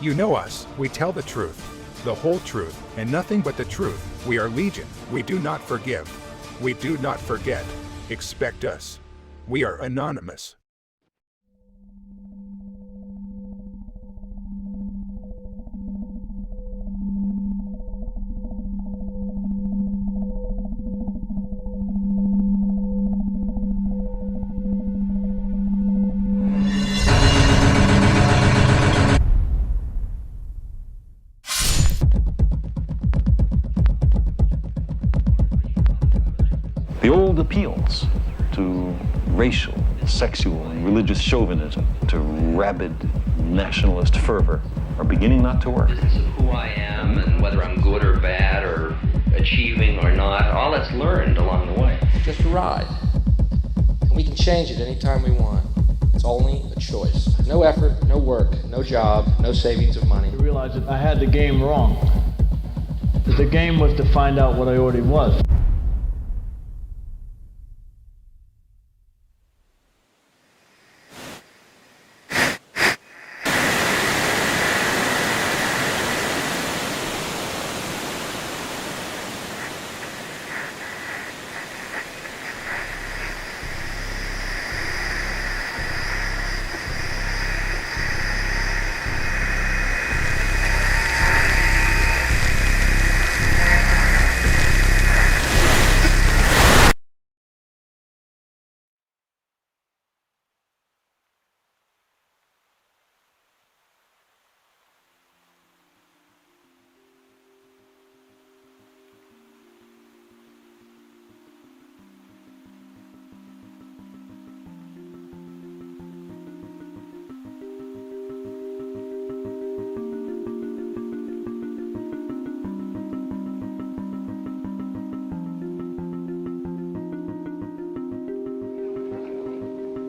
You know us, we tell the truth, the whole truth, and nothing but the truth. We are legion. We do not forgive. We do not forget. Expect us. We are anonymous. The old appeals to racial, sexual, and religious chauvinism, to rabid nationalist fervor, are beginning not to work. Business of who I am and whether I'm good or bad or achieving or not, all that's learned along the way. Just a ride. And we can change it anytime we want. It's only a choice. No effort, no work, no job, no savings of money. I realized that I had the game wrong. That the game was to find out what I already was.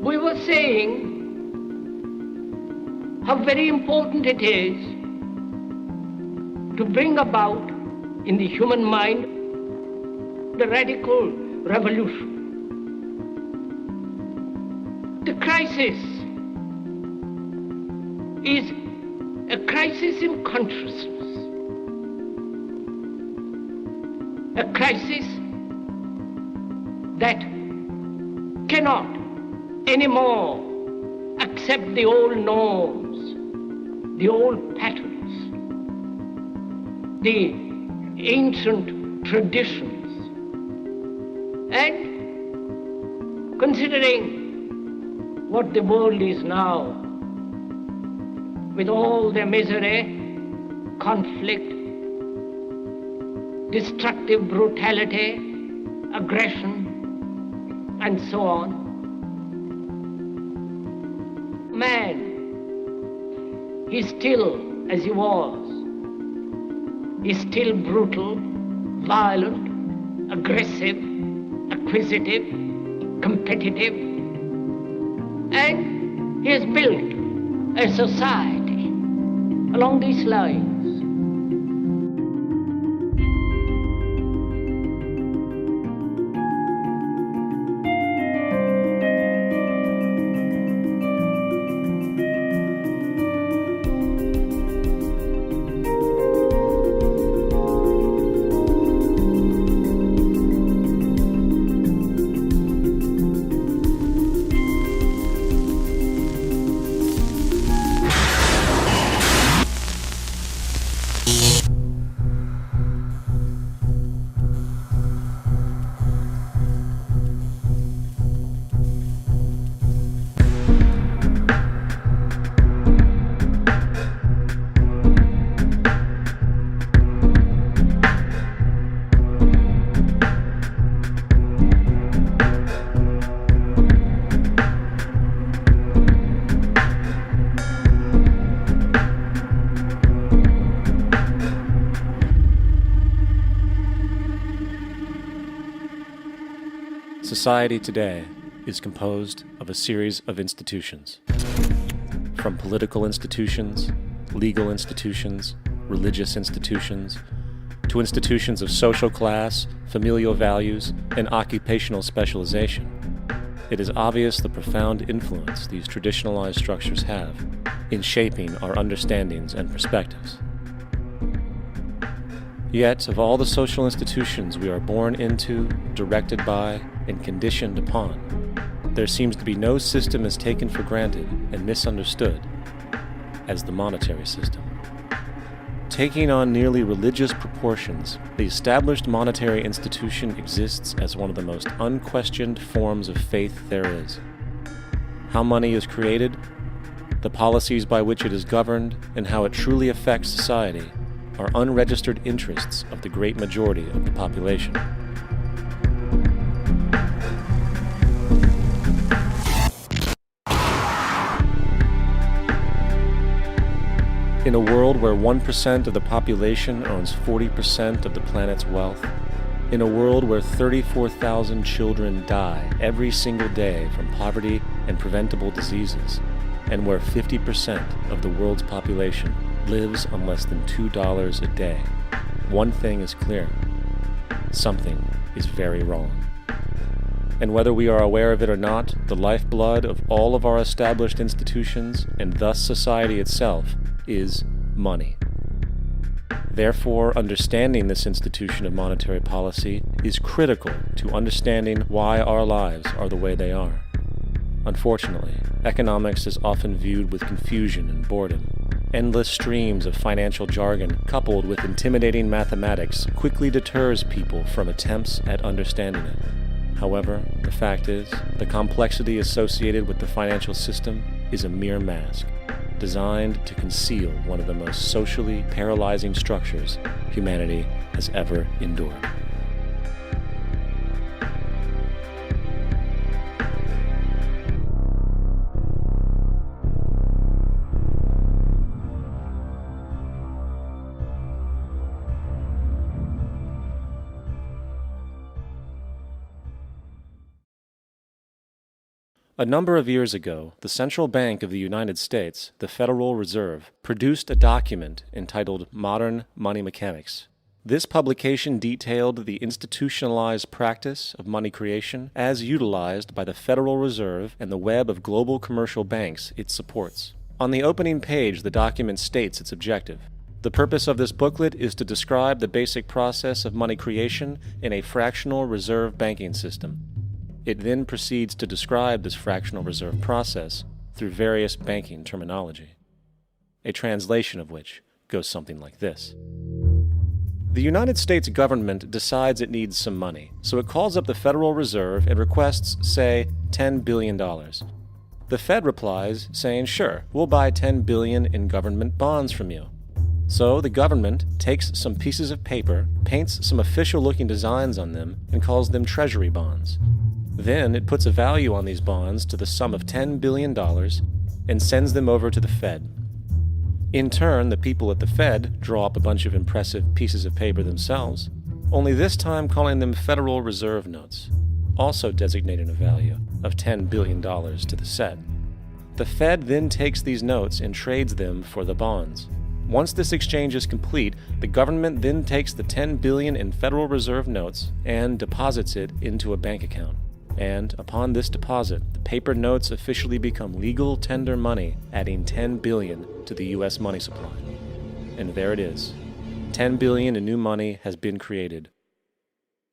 We were saying how very important it is to bring about in the human mind the radical revolution. The crisis is a crisis in consciousness, a crisis that cannot anymore accept the old norms, the old patterns, the ancient traditions. And considering what the world is now, with all their misery, conflict, destructive brutality, aggression, and so on, man is still as he was. He's still brutal, violent, aggressive, acquisitive, competitive, and he has built a society along these lines. Society today is composed of a series of institutions. From political institutions, legal institutions, religious institutions, to institutions of social class, familial values, and occupational specialization. it is obvious the profound influence these traditionalized structures have in shaping our understandings and perspectives. Yet, of all the social institutions we are born into, directed by, and conditioned upon, there seems to be no system as taken for granted and misunderstood as the monetary system. Taking on nearly religious proportions, the established monetary institution exists as one of the most unquestioned forms of faith there is. How money is created, the policies by which it is governed, and how it truly affects society are unregistered interests of the great majority of the population. In a world where 1% of the population owns 40% of the planet's wealth, in a world where 34,000 children die every single day from poverty and preventable diseases, and where 50% of the world's population lives on less than $2 a day, one thing is clear: something is very wrong. And whether we are aware of it or not, the lifeblood of all of our established institutions, and thus society itself, is money. Therefore, understanding this institution of monetary policy is critical to understanding why our lives are the way they are. Unfortunately, economics is often viewed with confusion and boredom. Endless streams of financial jargon, coupled with intimidating mathematics, quickly deters people from attempts at understanding it. However, the fact is, the complexity associated with the financial system is a mere mask, designed to conceal one of the most socially paralyzing structures humanity has ever endured. A number of years ago, the Central Bank of the United States, the Federal Reserve, produced a document entitled Modern Money Mechanics. This publication detailed the institutionalized practice of money creation as utilized by the Federal Reserve and the web of global commercial banks it supports. On the opening page, the document states its objective. The purpose of this booklet is to describe the basic process of money creation in a fractional reserve banking system. It then proceeds to describe this fractional reserve process through various banking terminology, a translation of which goes something like this. The United States government decides it needs some money, so it calls up the Federal Reserve and requests, say, $10 billion. The Fed replies, saying, sure, we'll buy $10 billion in government bonds from you. So the government takes some pieces of paper, paints some official-looking designs on them, and calls them treasury bonds. Then it puts a value on these bonds to the sum of $10 billion and sends them over to the Fed. In turn, the people at the Fed draw up a bunch of impressive pieces of paper themselves, only this time calling them Federal Reserve notes, also designating a value of $10 billion to the Fed. The Fed then takes these notes and trades them for the bonds. Once this exchange is complete, the government then takes the $10 billion in Federal Reserve notes and deposits it into a bank account. And upon this deposit, the paper notes officially become legal tender money, adding $10 billion to the U.S. money supply. And there it is. $10 billion in new money has been created.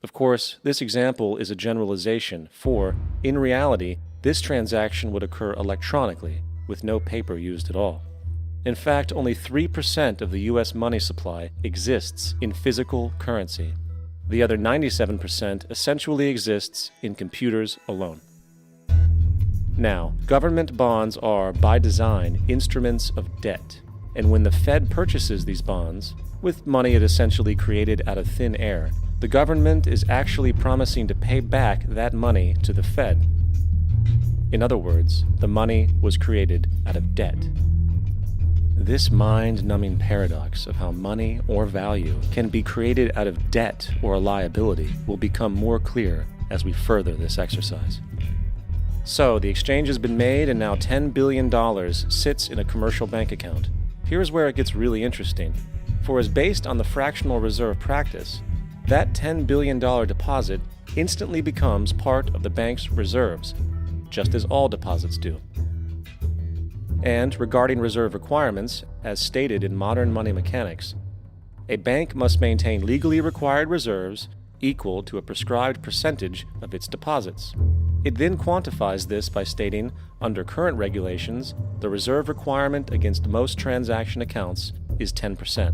Of course, this example is a generalization, for, in reality, this transaction would occur electronically, with no paper used at all. In fact, only 3% of the U.S. money supply exists in physical currency. The other 97% essentially exists in computers alone. Now, government bonds are, by design, instruments of debt, and when the Fed purchases these bonds, with money it essentially created out of thin air, the government is actually promising to pay back that money to the Fed. In other words, the money was created out of debt. This mind-numbing paradox of how money or value can be created out of debt or a liability will become more clear as we further this exercise. So, the exchange has been made and now $10 billion sits in a commercial bank account. Here's where it gets really interesting. For as based on the fractional reserve practice, that $10 billion deposit instantly becomes part of the bank's reserves, just as all deposits do. And regarding reserve requirements, as stated in modern money mechanics, a bank must maintain legally required reserves equal to a prescribed percentage of its deposits. It then quantifies this by stating, under current regulations, the reserve requirement against most transaction accounts is 10%.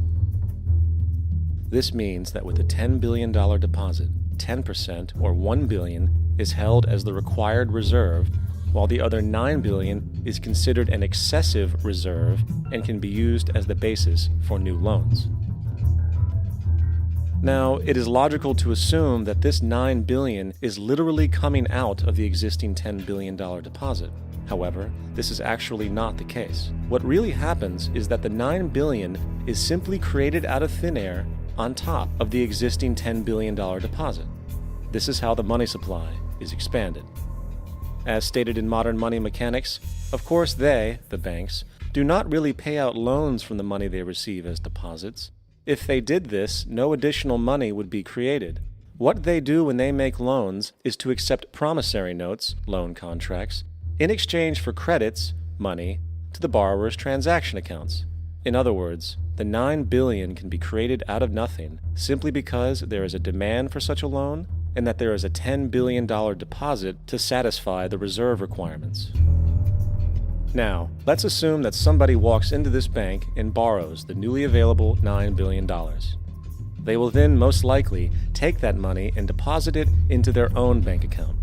This means that with a $10 billion deposit, 10%, or $1 billion, is held as the required reserve, while the other $9 billion is considered an excessive reserve and can be used as the basis for new loans. Now, it is logical to assume that this $9 billion is literally coming out of the existing $10 billion deposit. However, this is actually not the case. What really happens is that the $9 billion is simply created out of thin air on top of the existing $10 billion deposit. This is how the money supply is expanded. As stated in modern money mechanics, of course they, the banks, do not really pay out loans from the money they receive as deposits. If they did this, no additional money would be created. What they do when they make loans is to accept promissory notes, loan contracts, in exchange for credits, money, to the borrower's transaction accounts. In other words, the $9 billion can be created out of nothing simply because there is a demand for such a loan and that there is a $10 billion deposit to satisfy the reserve requirements. Now, let's assume that somebody walks into this bank and borrows the newly available $9 billion. They will then most likely take that money and deposit it into their own bank account.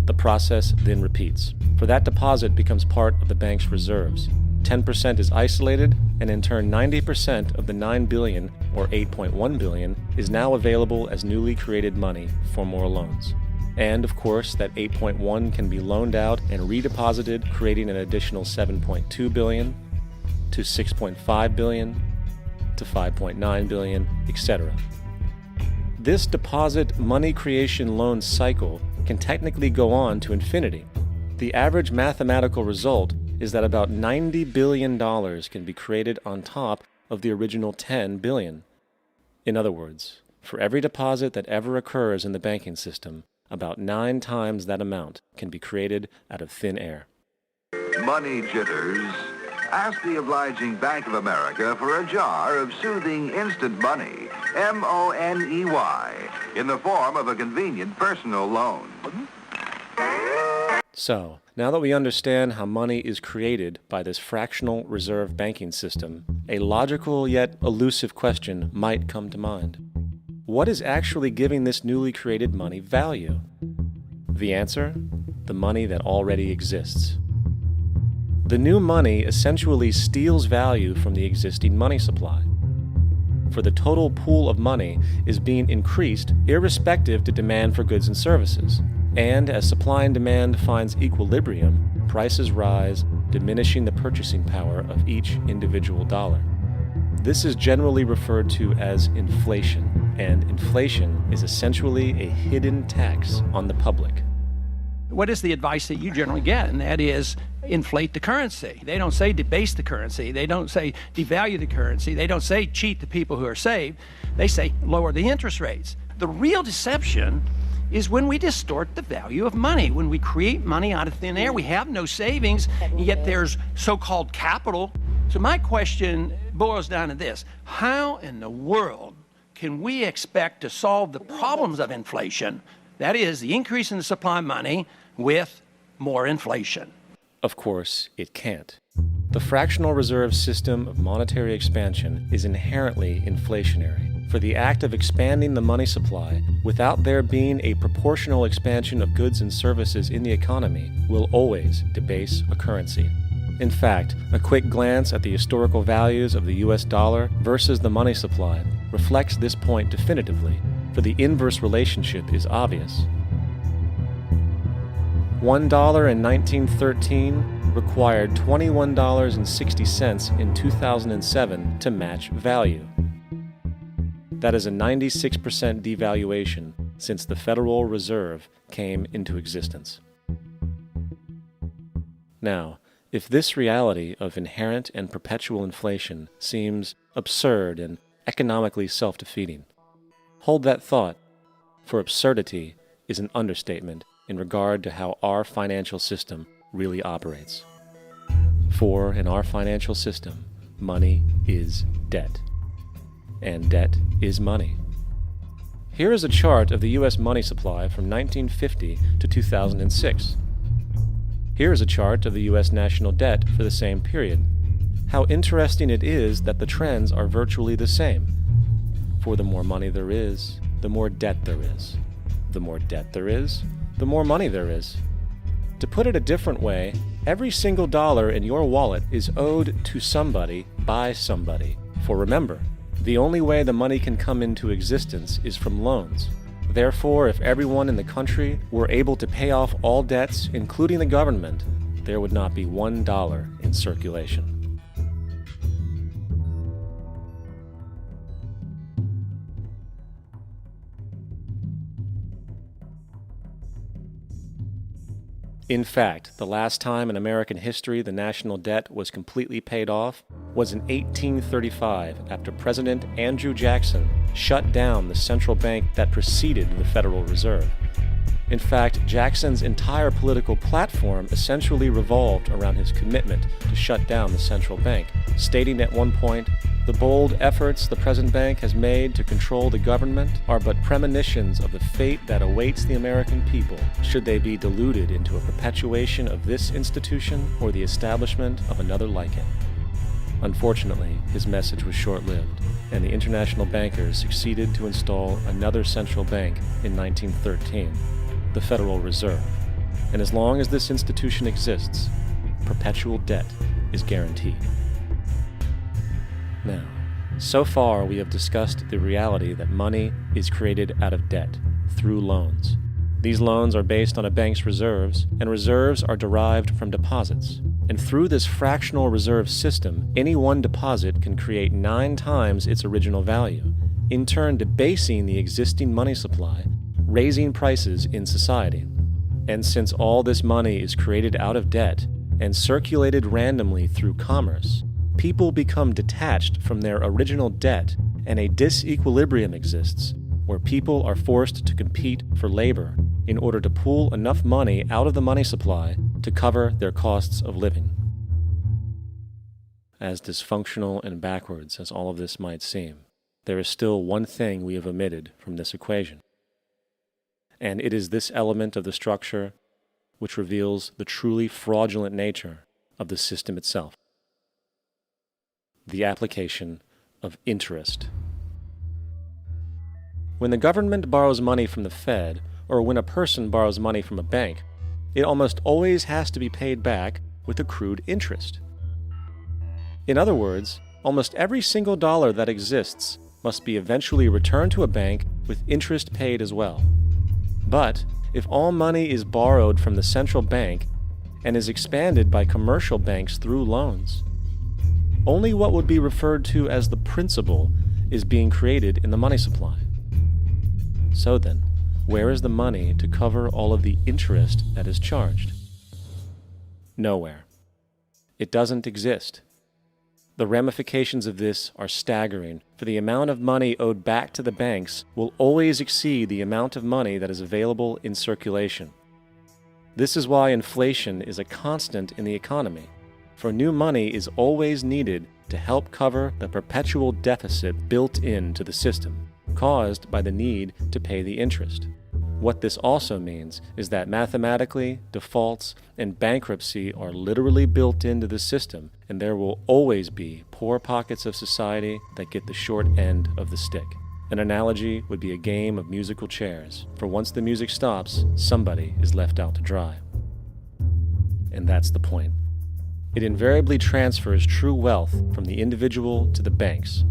The process then repeats, for that deposit becomes part of the bank's reserves. 10% is isolated, and in turn 90% of the $9 billion, or $8.1 billion, is now available as newly created money for more loans. And, of course, that 8.1 can be loaned out and redeposited, creating an additional 7.2 billion, to 6.5 billion, to 5.9 billion, etc. This deposit money creation loan cycle can technically go on to infinity. The average mathematical result is that about $90 billion can be created on top of the original $10 billion. In other words, for every deposit that ever occurs in the banking system, about 9 times that amount can be created out of thin air. Money jitters. Ask the obliging Bank of America for a jar of soothing instant money, M-O-N-E-Y, in the form of a convenient personal loan. So, now that we understand how money is created by this fractional reserve banking system, a logical yet elusive question might come to mind. What is actually giving this newly created money value? The answer? The money that already exists. The new money essentially steals value from the existing money supply. For the total pool of money is being increased irrespective to demand for goods and services. And as supply and demand finds equilibrium, prices rise, diminishing the purchasing power of each individual dollar. This is generally referred to as inflation, and inflation is essentially a hidden tax on the public. What is the advice that you generally get? And that is inflate the currency. They don't say debase the currency. They don't say devalue the currency. They don't say cheat the people who are saved. They say lower the interest rates. The real deception is when we distort the value of money. When we create money out of thin air, we have no savings, and yet there's so-called capital. So my question boils down to this: how in the world can we expect to solve the problems of inflation, that is, the increase in the supply of money, with more inflation? Of course, it can't. The fractional reserve system of monetary expansion is inherently inflationary. For the act of expanding the money supply without there being a proportional expansion of goods and services in the economy will always debase a currency. In fact, a quick glance at the historical values of the US dollar versus the money supply reflects this point definitively, for the inverse relationship is obvious. $1 in 1913 required $21.60 in 2007 to match value. That is a 96% devaluation since the Federal Reserve came into existence. Now, if this reality of inherent and perpetual inflation seems absurd and economically self-defeating, hold that thought, for absurdity is an understatement in regard to how our financial system really operates. For in our financial system, money is debt, and debt is money. Here is a chart of the U.S. money supply from 1950 to 2006. Here is a chart of the U.S. national debt for the same period. How interesting it is that the trends are virtually the same. For the more money there is, the more debt there is. The more debt there is, the more money there is. To put it a different way, every single dollar in your wallet is owed to somebody by somebody. For remember, the only way the money can come into existence is from loans. Therefore, if everyone in the country were able to pay off all debts, including the government, there would not be $1 in circulation. In fact, the last time in American history the national debt was completely paid off was in 1835 after President Andrew Jackson shut down the central bank that preceded the Federal Reserve. In fact, Jackson's entire political platform essentially revolved around his commitment to shut down the central bank, stating at one point, "The bold efforts the present bank has made to control the government are but premonitions of the fate that awaits the American people, should they be deluded into a perpetuation of this institution or the establishment of another like it." Unfortunately, his message was short-lived, and the international bankers succeeded to install another central bank in 1913, the Federal Reserve. And as long as this institution exists, perpetual debt is guaranteed. Now, so far we have discussed the reality that money is created out of debt, through loans. These loans are based on a bank's reserves, and reserves are derived from deposits. And through this fractional reserve system, any one deposit can create 9 times its original value, in turn debasing the existing money supply, raising prices in society. And since all this money is created out of debt and circulated randomly through commerce, people become detached from their original debt, and a disequilibrium exists where people are forced to compete for labor in order to pool enough money out of the money supply to cover their costs of living. As dysfunctional and backwards as all of this might seem, there is still one thing we have omitted from this equation. And it is this element of the structure which reveals the truly fraudulent nature of the system itself: the application of interest. When the government borrows money from the Fed, or when a person borrows money from a bank, it almost always has to be paid back with accrued interest. In other words, almost every single dollar that exists must be eventually returned to a bank with interest paid as well. But if all money is borrowed from the central bank and is expanded by commercial banks through loans, only what would be referred to as the principal is being created in the money supply. So then, where is the money to cover all of the interest that is charged? Nowhere. It doesn't exist. The ramifications of this are staggering, for the amount of money owed back to the banks will always exceed the amount of money that is available in circulation. This is why inflation is a constant in the economy, for new money is always needed to help cover the perpetual deficit built into the system, caused by the need to pay the interest. What this also means is that mathematically, defaults and bankruptcy are literally built into the system, and there will always be poor pockets of society that get the short end of the stick. An analogy would be a game of musical chairs, for once the music stops, somebody is left out to dry. And that's the point. It invariably transfers true wealth from the individual to the banks.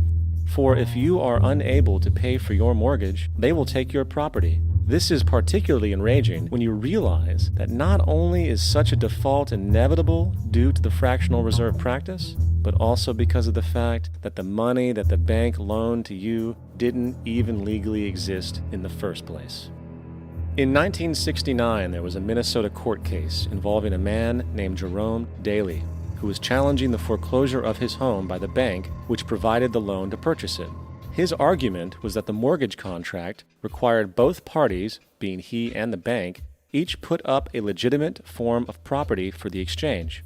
For if you are unable to pay for your mortgage, they will take your property. This is particularly enraging when you realize that not only is such a default inevitable due to the fractional reserve practice, but also because of the fact that the money that the bank loaned to you didn't even legally exist in the first place. In 1969, there was a Minnesota court case involving a man named Jerome Daley, who was challenging the foreclosure of his home by the bank which provided the loan to purchase it. His argument was that the mortgage contract required both parties, being he and the bank, each put up a legitimate form of property for the exchange.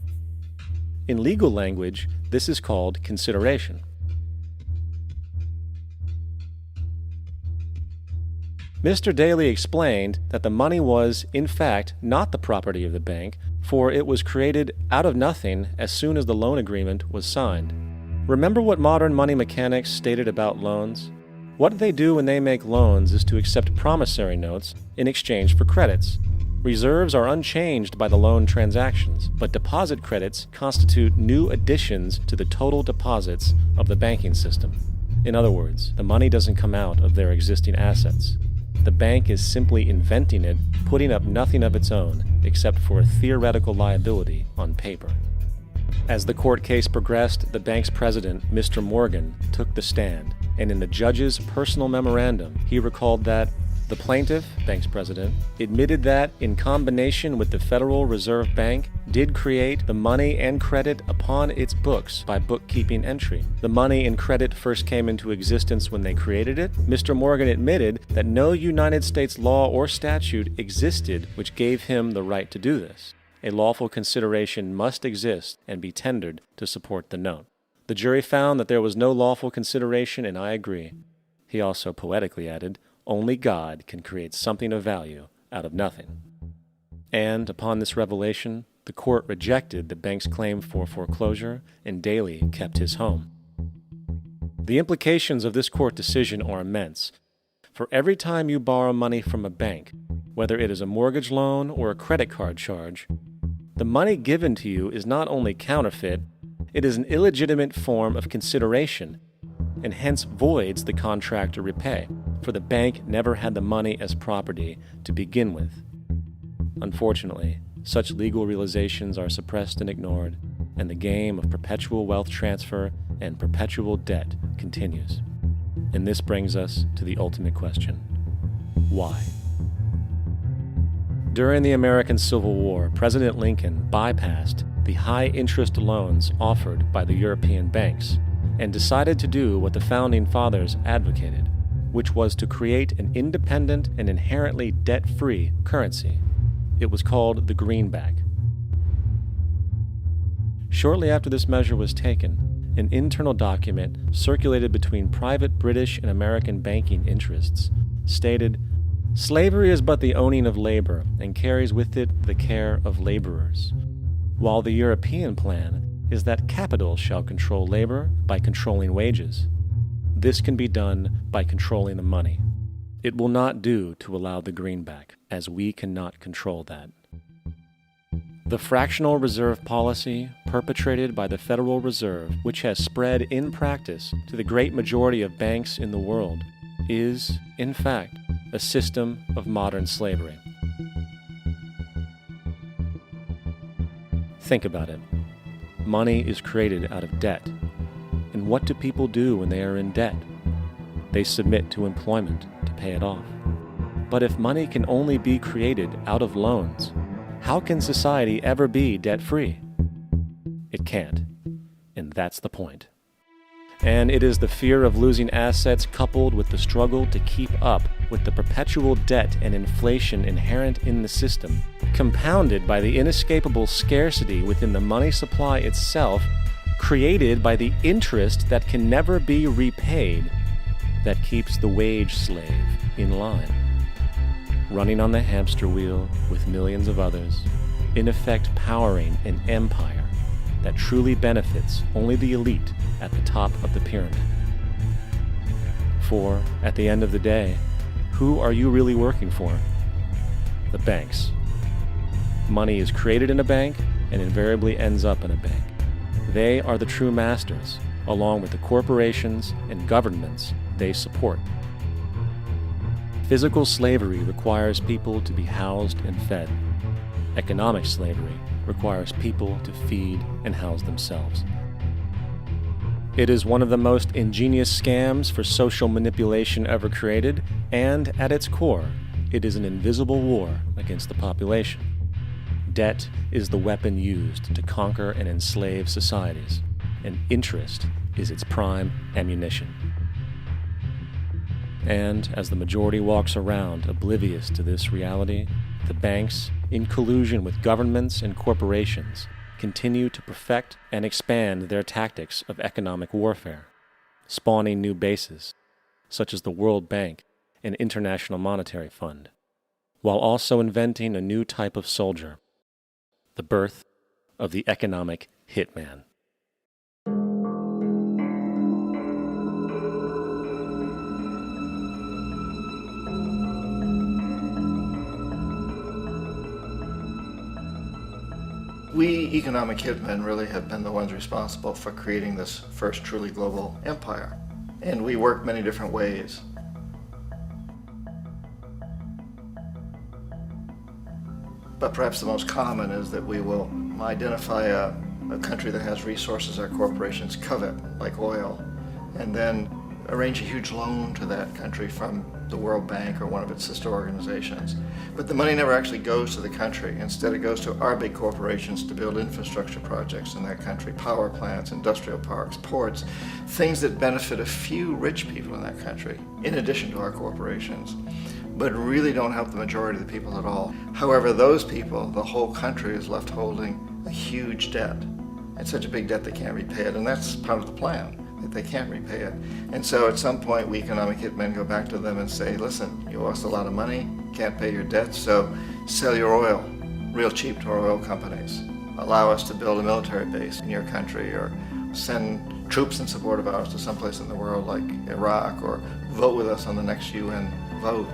In legal language, this is called consideration. Mr. Daly explained that the money was, in fact, not the property of the bank, for it was created out of nothing as soon as the loan agreement was signed. Remember what modern money mechanics stated about loans? What they do when they make loans is to accept promissory notes in exchange for credits. Reserves are unchanged by the loan transactions, but deposit credits constitute new additions to the total deposits of the banking system. In other words, the money doesn't come out of their existing assets. The bank is simply inventing it, putting up nothing of its own except for a theoretical liability on paper. As the court case progressed, the bank's president, Mr. Morgan, took the stand, and in the judge's personal memorandum, he recalled that the plaintiff, bank's president, admitted that, in combination with the Federal Reserve Bank, did create the money and credit upon its books by bookkeeping entry. The money and credit first came into existence when they created it. Mr. Morgan admitted that no United States law or statute existed which gave him the right to do this. A lawful consideration must exist and be tendered to support the note. The jury found that there was no lawful consideration, and I agree. He also poetically added, "Only God can create something of value out of nothing." And upon this revelation, the court rejected the bank's claim for foreclosure, and Daly kept his home. The implications of this court decision are immense. For every time you borrow money from a bank, whether it is a mortgage loan or a credit card charge, the money given to you is not only counterfeit, it is an illegitimate form of consideration, and hence voids the contract to repay, for the bank never had the money as property to begin with. Unfortunately, such legal realizations are suppressed and ignored, and the game of perpetual wealth transfer and perpetual debt continues. And this brings us to the ultimate question: why? During the American Civil War, President Lincoln bypassed the high-interest loans offered by the European banks and decided to do what the Founding Fathers advocated, which was to create an independent and inherently debt-free currency. It was called the greenback. Shortly after this measure was taken, an internal document circulated between private British and American banking interests stated, "Slavery is but the owning of labor and carries with it the care of laborers, while the European plan is that capital shall control labor by controlling wages. This can be done by controlling the money. It will not do to allow the greenback, as we cannot control that." The fractional reserve policy perpetrated by the Federal Reserve, which has spread in practice to the great majority of banks in the world, is, in fact, a system of modern slavery. Think about it. Money is created out of debt. And what do people do when they are in debt? They submit to employment to pay it off. But if money can only be created out of loans, how can society ever be debt-free? It can't. And that's the point. And it is the fear of losing assets coupled with the struggle to keep up with the perpetual debt and inflation inherent in the system, compounded by the inescapable scarcity within the money supply itself, created by the interest that can never be repaid, that keeps the wage slave in line, running on the hamster wheel with millions of others, in effect powering an empire that truly benefits only the elite at the top of the pyramid. For, at the end of the day, who are you really working for? The banks. Money is created in a bank and invariably ends up in a bank. They are the true masters, along with the corporations and governments they support. Physical slavery requires people to be housed and fed. Economic slavery requires people to feed and house themselves. It is one of the most ingenious scams for social manipulation ever created, and at its core, it is an invisible war against the population. Debt is the weapon used to conquer and enslave societies, and interest is its prime ammunition. And as the majority walks around oblivious to this reality, the banks, in collusion with governments and corporations, continue to perfect and expand their tactics of economic warfare, spawning new bases, such as the World Bank and International Monetary Fund, while also inventing a new type of soldier, the birth of the economic hitman. We economic hitmen really have been the ones responsible for creating this first truly global empire. And we work many different ways. But perhaps the most common is that we will identify a country that has resources our corporations covet, like oil, and then arrange a huge loan to that country from the World Bank or one of its sister organizations. But the money never actually goes to the country. Instead, it goes to our big corporations to build infrastructure projects in that country, power plants, industrial parks, ports, things that benefit a few rich people in that country, in addition to our corporations, but really don't help the majority of the people at all. However, those people, the whole country is left holding a huge debt. It's such a big debt they can't repay it, and that's part of the plan, that they can't repay it. And so at some point, we economic hitmen go back to them and say, listen, you owe us a lot of money, can't pay your debt, so sell your oil real cheap to our oil companies. Allow us to build a military base in your country, or send troops in support of ours to someplace in the world like Iraq, or vote with us on the next UN vote.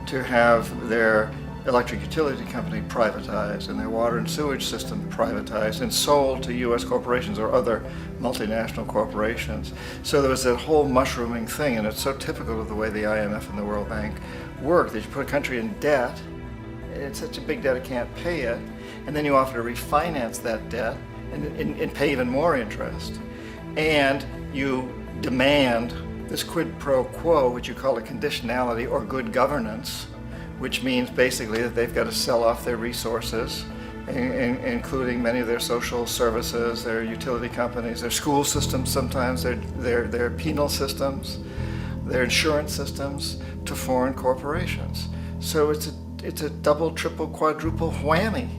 To have their electric utility company privatized and their water and sewage system privatized and sold to U.S. corporations or other multinational corporations. So there was that whole mushrooming thing, and it's so typical of the way the IMF and the World Bank work, that you put a country in debt, it's such a big debt it can't pay it, and then you offer to refinance that debt and pay even more interest. And you demand this quid pro quo, which you call a conditionality or good governance, which means basically that they've got to sell off their resources, including many of their social services, their utility companies, their school systems sometimes, their penal systems, their insurance systems, to foreign corporations. So it's a double, triple, quadruple whammy.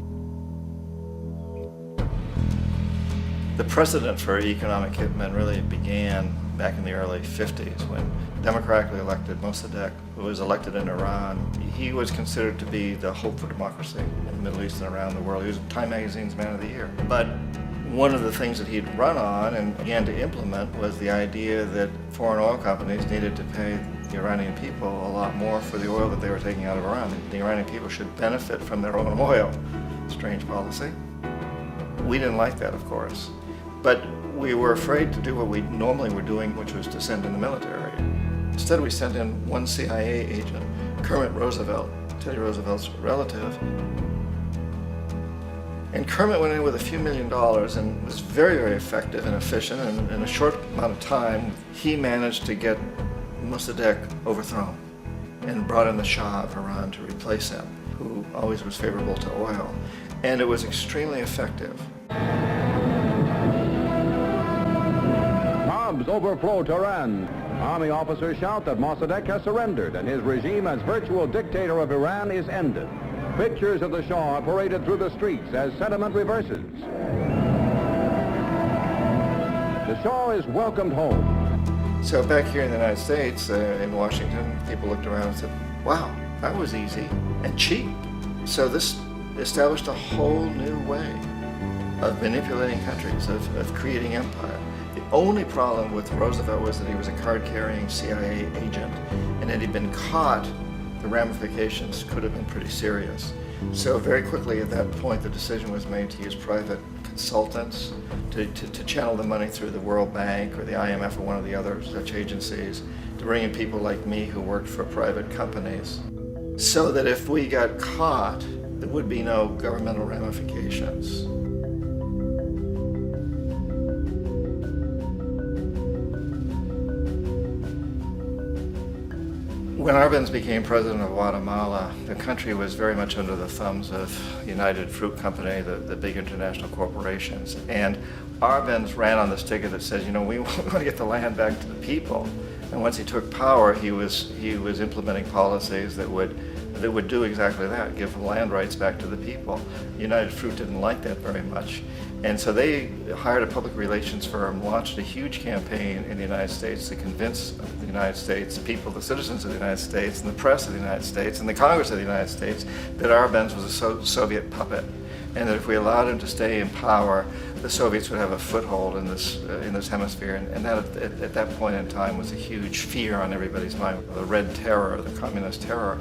The precedent for economic hitmen really began back in the early 50s when democratically elected Mossadegh, who was elected in Iran, he was considered to be the hope for democracy in the Middle East and around the world. He was Time Magazine's Man of the Year. But one of the things that he'd run on and began to implement was the idea that foreign oil companies needed to pay the Iranian people a lot more for the oil that they were taking out of Iran. The Iranian people should benefit from their own oil. Strange policy. We didn't like that, of course. But we were afraid to do what we normally were doing, which was to send in the military. Instead, we sent in one CIA agent, Kermit Roosevelt, Teddy Roosevelt's relative. And Kermit went in with a few $1 million and was very, very effective and efficient. And in a short amount of time, he managed to get Mossadegh overthrown and brought in the Shah of Iran to replace him, who always was favorable to oil. And it was extremely effective. Bombs overflow Tehran. Army officers shout that Mossadegh has surrendered and his regime as virtual dictator of Iran is ended. Pictures of the Shah are paraded through the streets as sentiment reverses. The Shah is welcomed home. So back here in the United States, in Washington, people looked around and said, wow, that was easy and cheap. So this established a whole new way of manipulating countries, of creating empire. The only problem with Roosevelt was that he was a card-carrying CIA agent, and had he been caught, the ramifications could have been pretty serious. So very quickly at that point, the decision was made to use private consultants to channel the money through the World Bank or the IMF or one of the other such agencies, to bring in people like me who worked for private companies, so that if we got caught, there would be no governmental ramifications. When Arbenz became president of Guatemala, the country was very much under the thumbs of United Fruit Company, the big international corporations. And Arbenz ran on this ticket that says, you know, we want to get the land back to the people. And once he took power, he was implementing policies that would that would do exactly that, give land rights back to the people. United Fruit didn't like that very much. And so they hired a public relations firm, launched a huge campaign in the United States to convince the United States people, the citizens of the United States, and the press of the United States, and the Congress of the United States, that Arbenz was a Soviet puppet, and that if we allowed him to stay in power, the Soviets would have a foothold in this hemisphere. And that, at that point in time, was a huge fear on everybody's mind, the Red Terror, the Communist terror.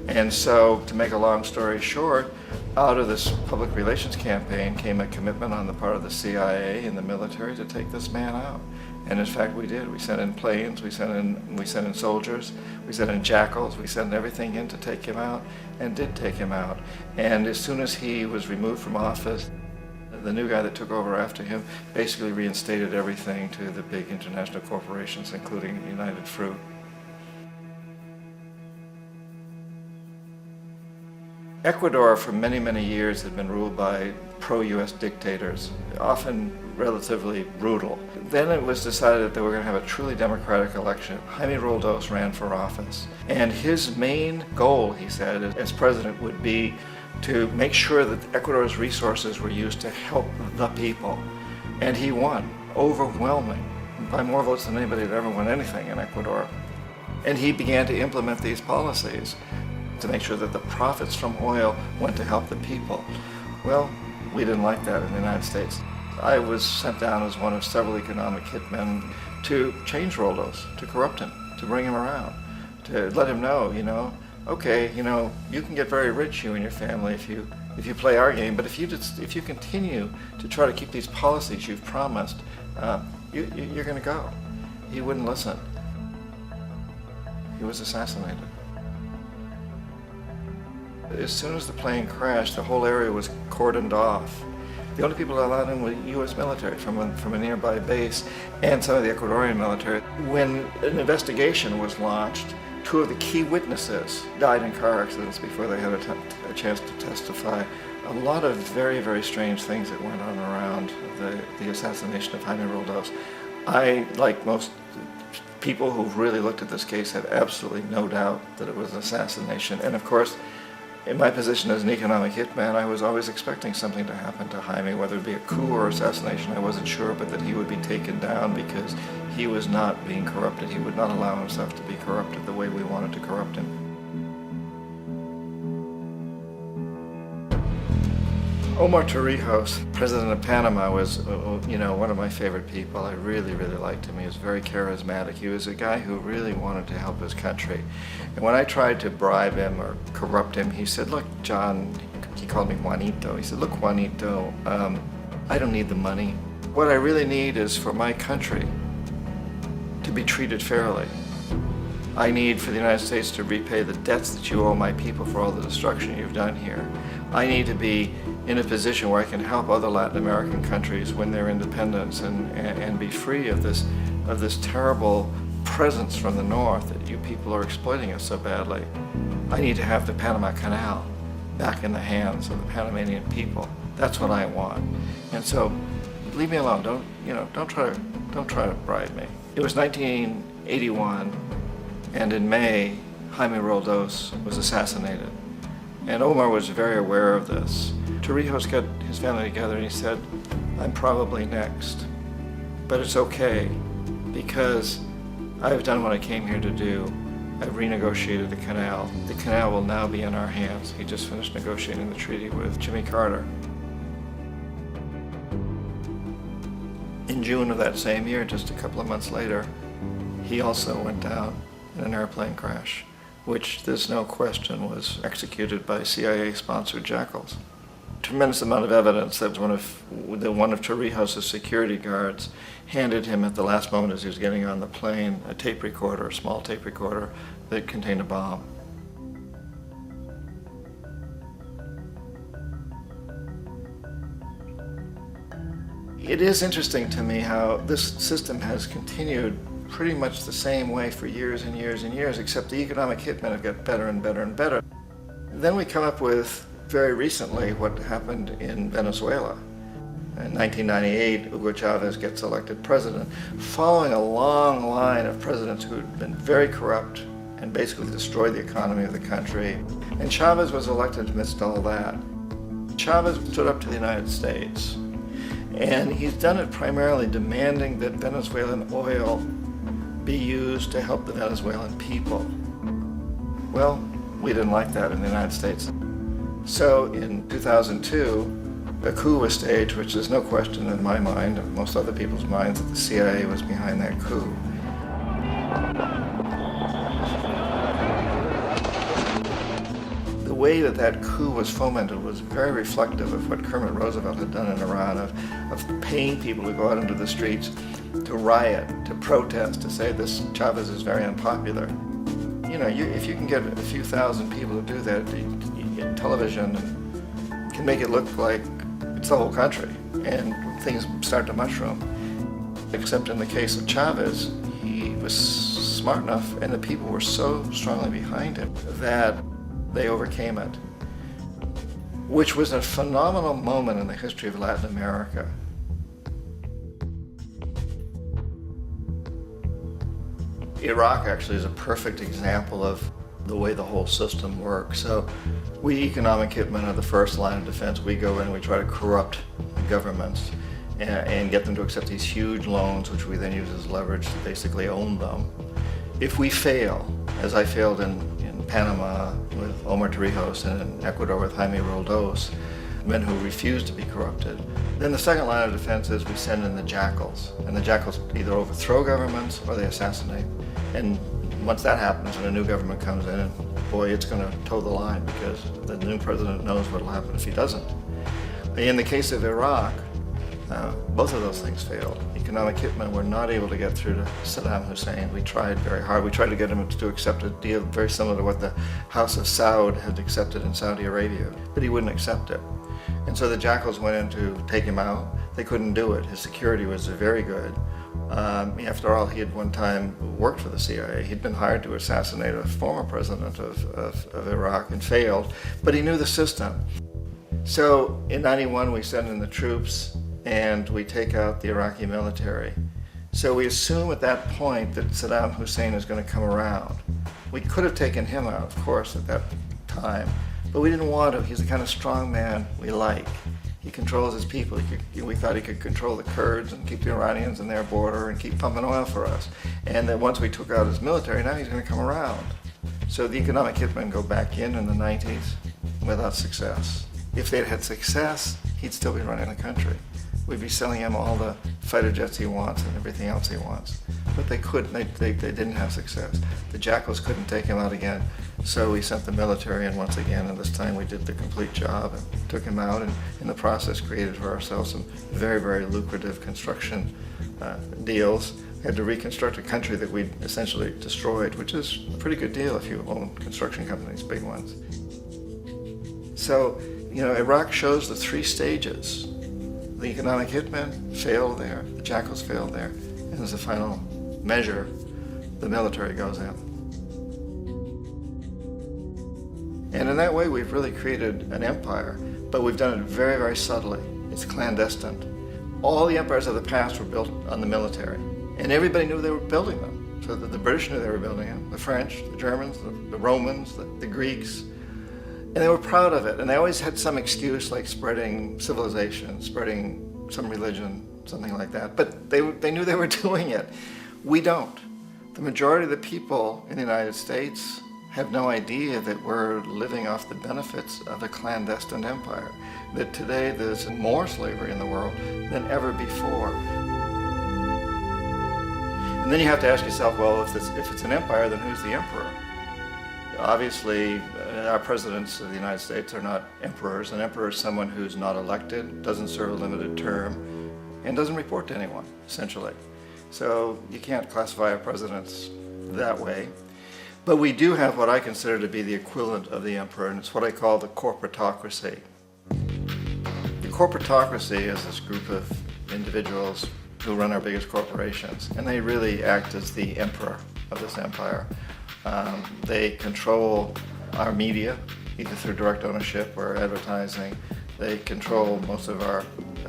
And so, to make a long story short, out of this public relations campaign came a commitment on the part of the CIA and the military to take this man out. And in fact, we did. We sent in planes, we sent in soldiers, we sent in jackals, we sent everything in to take him out, and did take him out. And as soon as he was removed from office, the new guy that took over after him basically reinstated everything to the big international corporations, including United Fruit. Ecuador for many, many years had been ruled by pro-US dictators, often relatively brutal. Then it was decided that they were going to have a truly democratic election. Jaime Roldos ran for office, and his main goal, he said, as president would be to make sure that Ecuador's resources were used to help the people. And he won, overwhelming, by more votes than anybody had ever won anything in Ecuador. And he began to implement these policies to make sure that the profits from oil went to help the people. Well, we didn't like that in the United States. I was sent down as one of several economic hitmen to change Roldos, to corrupt him, to bring him around, to let him know, okay, you can get very rich, you and your family, if you play our game, but if you continue to try to keep these policies you've promised, you're going to go. He wouldn't listen. He was assassinated. As soon as the plane crashed, the whole area was cordoned off. The only people allowed in were U.S. military from a nearby base and some of the Ecuadorian military. When an investigation was launched, 2 of the key witnesses died in car accidents before they had a chance to testify. A lot of very, very strange things that went on around the assassination of Jaime Roldos. I, like most people who've really looked at this case, have absolutely no doubt that it was an assassination. And of course, in my position as an economic hitman, I was always expecting something to happen to Jaime, whether it be a coup or assassination, I wasn't sure, but that he would be taken down because he was not being corrupted. He would not allow himself to be corrupted the way we wanted to corrupt him. Omar Torrijos, president of Panama, was one of my favorite people. I really, really liked him. He was very charismatic. He was a guy who really wanted to help his country. And when I tried to bribe him or corrupt him, he said, look, John, he called me Juanito. He said, look, Juanito, I don't need the money. What I really need is for my country to be treated fairly. I need for the United States to repay the debts that you owe my people for all the destruction you've done here. I need to be in a position where I can help other Latin American countries win their independence and be free of this terrible presence from the north that you people are exploiting us so badly. I need to have the Panama Canal back in the hands of the Panamanian people. That's what I want. And so, leave me alone. Don't try to bribe me. It was 1981, and in May, Jaime Roldos was assassinated. And Omar was very aware of this. Torrijos got his family together and he said, I'm probably next, but it's okay because I've done what I came here to do. I've renegotiated the canal. The canal will now be in our hands. He just finished negotiating the treaty with Jimmy Carter. In June of that same year, just a couple of months later, he also went down in an airplane crash, which there's no question was executed by CIA-sponsored jackals. Tremendous amount of evidence that one of Torrijos' security guards handed him at the last moment as he was getting on the plane a tape recorder, a small tape recorder that contained a bomb. It is interesting to me how this system has continued pretty much the same way for years and years and years, except the economic hitmen have got better and better and better. Then we come up with, very recently, what happened in Venezuela. In 1998, Hugo Chavez gets elected president, following a long line of presidents who had been very corrupt and basically destroy the economy of the country. And Chavez was elected amidst all that. Chavez stood up to the United States, and he's done it primarily demanding that Venezuelan oil be used to help the Venezuelan people. Well, we didn't like that in the United States. So in 2002, a coup was staged, which there's no question in my mind, and most other people's minds, that the CIA was behind that coup. The way that that coup was fomented was very reflective of what Kermit Roosevelt had done in Iran, of paying people to go out into the streets, to riot, to protest, to say this Chavez is very unpopular. You know, if you can get a few thousand people to do that, television can make it look like it's the whole country, and things start to mushroom. Except in the case of Chavez, he was smart enough, and the people were so strongly behind him that they overcame it, which was a phenomenal moment in the history of Latin America. Iraq actually is a perfect example of the way the whole system works. So we economic hitmen are the first line of defense. We go in and we try to corrupt governments and get them to accept these huge loans, which we then use as leverage to basically own them. If we fail, as I failed in Panama with Omar Torrijos and in Ecuador with Jaime Roldos, men who refuse to be corrupted, then the second line of defense is we send in the jackals. And the jackals either overthrow governments or they assassinate. And once that happens and a new government comes in, and boy, it's going to toe the line, because the new president knows what will happen if he doesn't. In the case of Iraq, both of those things failed. Economic hitmen were not able to get through to Saddam Hussein. We tried very hard. We tried to get him to accept a deal very similar to what the House of Saud had accepted in Saudi Arabia, but he wouldn't accept it. And so the jackals went in to take him out. They couldn't do it. His security was very good. After all, he had one time worked for the CIA. He'd been hired to assassinate a former president of Iraq and failed, but he knew the system. So in '91, we send in the troops and we take out the Iraqi military. So we assume at that point that Saddam Hussein is going to come around. We could have taken him out, of course, at that time, but we didn't want to. He's the kind of strong man we like. He controls his people. We thought he could control the Kurds and keep the Iranians in their border and keep pumping oil for us. And then once we took out his military, now he's going to come around. So the economic hitmen go back in the 90s without success. If they'd had success, he'd still be running the country. We'd be selling him all the fighter jets he wants and everything else he wants. But they couldn't. They didn't have success. The jackals couldn't take him out again. So we sent the military in once again, and this time we did the complete job and took him out, and in the process created for ourselves some very, very lucrative construction deals. We had to reconstruct a country that we'd essentially destroyed, which is a pretty good deal if you own construction companies, big ones. So, you know, Iraq shows the three stages. The economic hitmen failed there, the jackals failed there, and as a final measure, the military goes in. And in that way, we've really created an empire, but we've done it very, very subtly. It's clandestine. All the empires of the past were built on the military, and everybody knew they were building them. So the British knew they were building them, the French, the Germans, the Romans, the Greeks, and they were proud of it. And they always had some excuse, like spreading civilization, spreading some religion, something like that. But they knew they were doing it. We don't. The majority of the people in the United States have no idea that we're living off the benefits of a clandestine empire, that today there's more slavery in the world than ever before. And then you have to ask yourself, well, if it's an empire, then who's the emperor? Obviously, our presidents of the United States are not emperors. An emperor is someone who's not elected, doesn't serve a limited term, and doesn't report to anyone, essentially. So you can't classify our presidents that way. But we do have what I consider to be the equivalent of the emperor, and it's what I call the corporatocracy. The corporatocracy is this group of individuals who run our biggest corporations, and they really act as the emperor of this empire. They control our media, either through direct ownership or advertising. They control most of our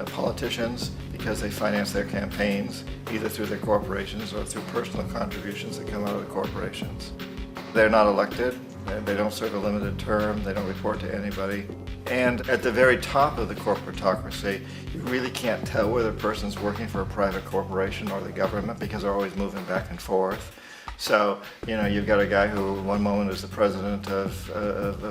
politicians because they finance their campaigns, either through their corporations or through personal contributions that come out of the corporations. They're not elected. They don't serve a limited term. They don't report to anybody. And at the very top of the corporatocracy, you really can't tell whether a person's working for a private corporation or the government because they're always moving back and forth. So, you've got a guy who one moment is the president of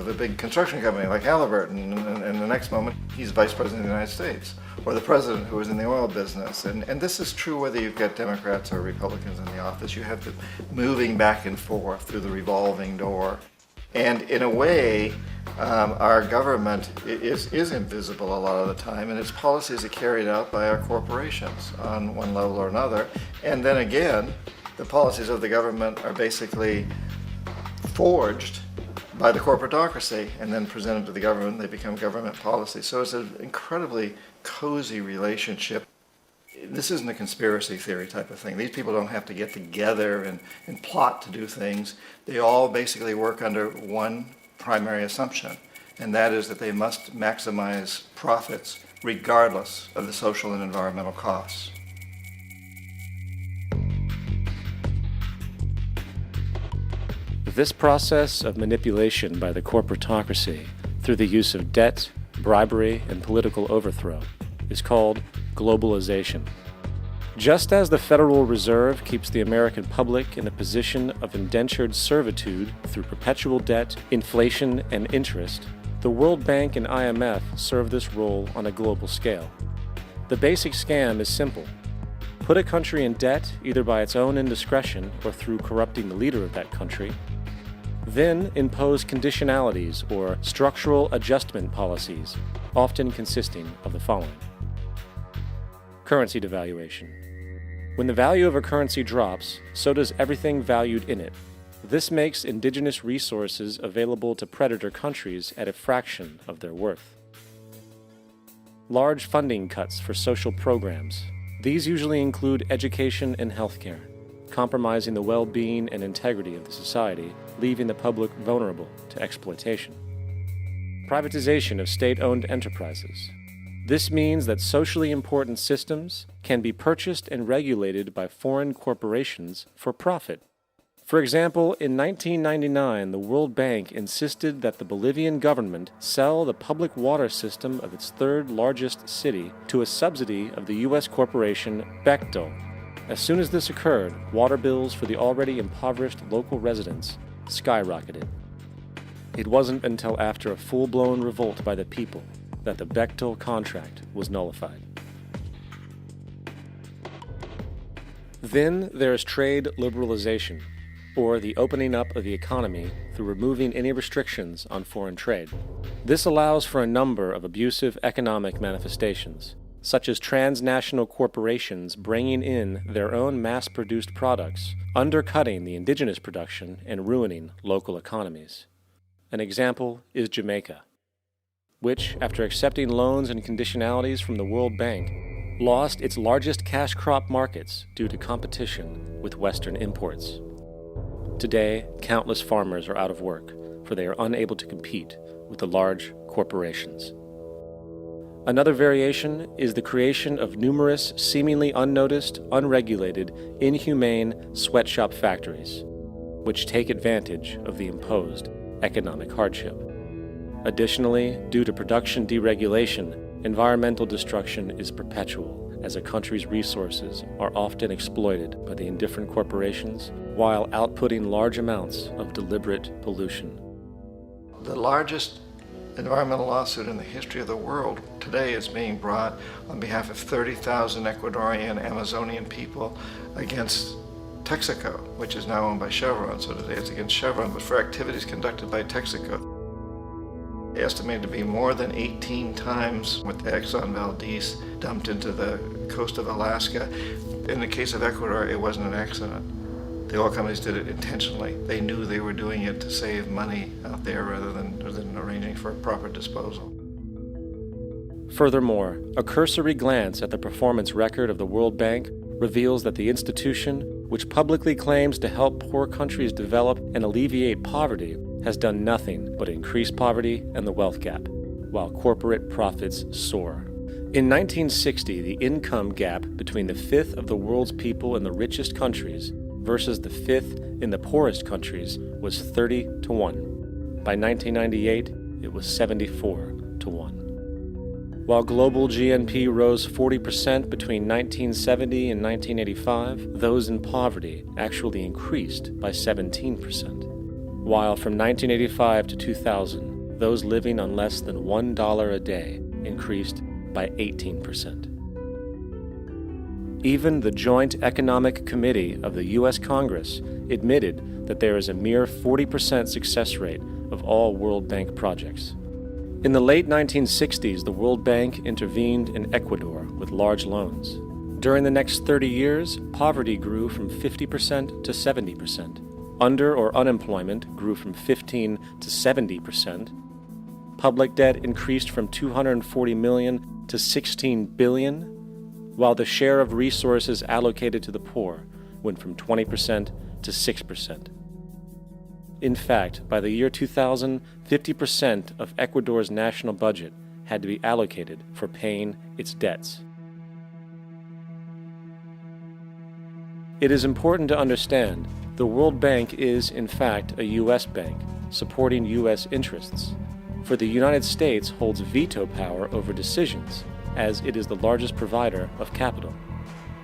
a big construction company like Halliburton, and the next moment he's vice president of the United States, or the president who is in the oil business. And this is true whether you've got Democrats or Republicans in the office. You have them moving back and forth through the revolving door. And in a way, our government is invisible a lot of the time, and its policies are carried out by our corporations on one level or another. And then again, the policies of the government are basically forged by the corporatocracy and then presented to the government. They become government policies. So it's an incredibly cozy relationship. This isn't a conspiracy theory type of thing. These people don't have to get together and plot to do things. They all basically work under one primary assumption, and that is that they must maximize profits regardless of the social and environmental costs. This process of manipulation by the corporatocracy through the use of debt, bribery, and political overthrow is called globalization. Just as the Federal Reserve keeps the American public in a position of indentured servitude through perpetual debt, inflation, and interest, the World Bank and IMF serve this role on a global scale. The basic scam is simple. Put a country in debt either by its own indiscretion or through corrupting the leader of that country, then impose conditionalities or structural adjustment policies, often consisting of the following. Currency devaluation. When the value of a currency drops, so does everything valued in it. This makes indigenous resources available to predator countries at a fraction of their worth. Large funding cuts for social programs. These usually include education and healthcare, compromising the well-being and integrity of the society, leaving the public vulnerable to exploitation. Privatization of state-owned enterprises. This means that socially important systems can be purchased and regulated by foreign corporations for profit. For example, in 1999, the World Bank insisted that the Bolivian government sell the public water system of its third largest city to a subsidy of the U.S. corporation Bechtel. As soon as this occurred, water bills for the already impoverished local residents skyrocketed. It wasn't until after a full-blown revolt by the people that the Bechtel contract was nullified. Then there is trade liberalization, or the opening up of the economy through removing any restrictions on foreign trade. This allows for a number of abusive economic manifestations, such as transnational corporations bringing in their own mass-produced products, undercutting the indigenous production and ruining local economies. An example is Jamaica, which, after accepting loans and conditionalities from the World Bank, lost its largest cash crop markets due to competition with Western imports. Today, countless farmers are out of work, for they are unable to compete with the large corporations. Another variation is the creation of numerous seemingly unnoticed, unregulated, inhumane sweatshop factories, which take advantage of the imposed economic hardship. Additionally, due to production deregulation, environmental destruction is perpetual, as a country's resources are often exploited by the indifferent corporations while outputting large amounts of deliberate pollution. The largest environmental lawsuit in the history of the world today is being brought on behalf of 30,000 Ecuadorian Amazonian people against Texaco, which is now owned by Chevron. So today it's against Chevron, but for activities conducted by Texaco. Estimated to be more than 18 times what the Exxon Valdez dumped into the coast of Alaska. In the case of Ecuador, it wasn't an accident. The oil companies did it intentionally. They knew they were doing it to save money out there rather than arranging for proper disposal. Furthermore, a cursory glance at the performance record of the World Bank reveals that the institution, which publicly claims to help poor countries develop and alleviate poverty, has done nothing but increase poverty and the wealth gap, while corporate profits soar. In 1960, the income gap between the fifth of the world's people in the richest countries versus the fifth in the poorest countries was 30 to 1. By 1998, it was 74 to 1. While global GNP rose 40% between 1970 and 1985, those in poverty actually increased by 17%. While from 1985 to 2000, those living on less than $1 a day increased by 18%. Even the Joint Economic Committee of the U.S. Congress admitted that there is a mere 40% success rate of all World Bank projects. In the late 1960s, the World Bank intervened in Ecuador with large loans. During the next 30 years, poverty grew from 50% to 70%. Under or unemployment grew from 15 to 70%. Public debt increased from $240 million to $16 billion, while the share of resources allocated to the poor went from 20% to 6%. In fact, by the year 2000, 50% of Ecuador's national budget had to be allocated for paying its debts. It is important to understand the World Bank is, in fact, a U.S. bank, supporting U.S. interests, for the United States holds veto power over decisions, as it is the largest provider of capital.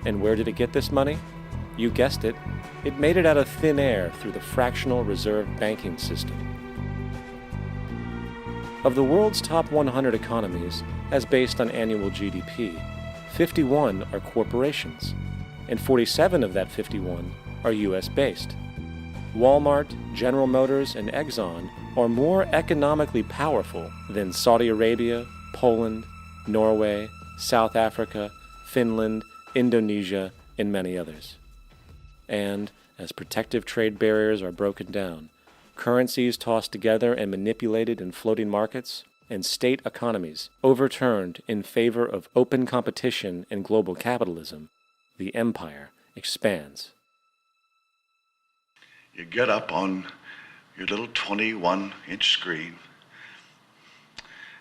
And where did it get this money? You guessed it, it made it out of thin air through the fractional-reserve banking system. Of the world's top 100 economies, as based on annual GDP, 51 are corporations, and 47 of that 51 are U.S.-based. Walmart, General Motors, and Exxon are more economically powerful than Saudi Arabia, Poland, Norway, South Africa, Finland, Indonesia, and many others. And as protective trade barriers are broken down, currencies tossed together and manipulated in floating markets, and state economies overturned in favor of open competition and global capitalism, the empire expands. You get up on your little 21-inch screen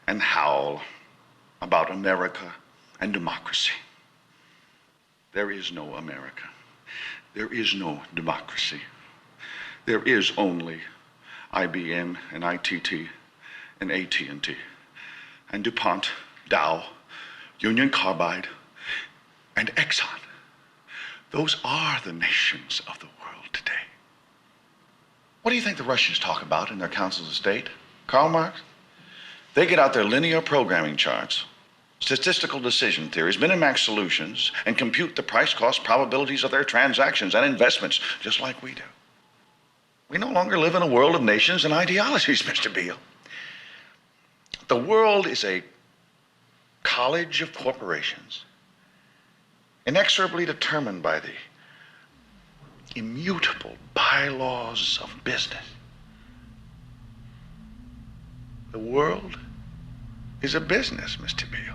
and howl about America and democracy. There is no America. There is no democracy. There is only IBM and ITT and AT&T and DuPont, Dow, Union Carbide, and Exxon. Those are the nations of the world today. What do you think the Russians talk about in their councils of state? Karl Marx? They get out their linear programming charts, statistical decision theories, Minimax solutions, and compute the price-cost probabilities of their transactions and investments, just like we do. We no longer live in a world of nations and ideologies, Mr. Beale. The world is a college of corporations, inexorably determined by the immutable bylaws of business. The world is a business, Mr. Beale.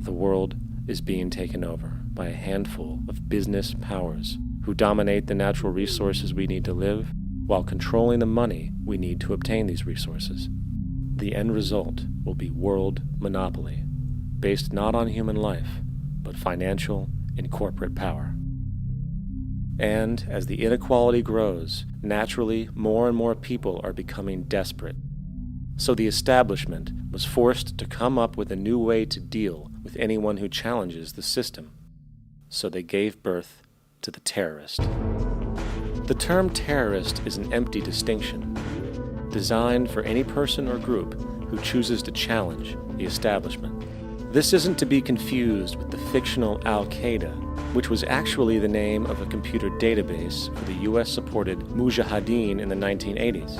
The world is being taken over by a handful of business powers who dominate the natural resources we need to live while controlling the money we need to obtain these resources. The end result will be world monopoly, based not on human life, but financial and corporate power. And as the inequality grows, naturally more and more people are becoming desperate. So the establishment was forced to come up with a new way to deal with anyone who challenges the system. So they gave birth to the terrorist. The term terrorist is an empty distinction, designed for any person or group who chooses to challenge the establishment. This isn't to be confused with the fictional Al-Qaeda, which was actually the name of a computer database for the US-supported Mujahideen in the 1980s.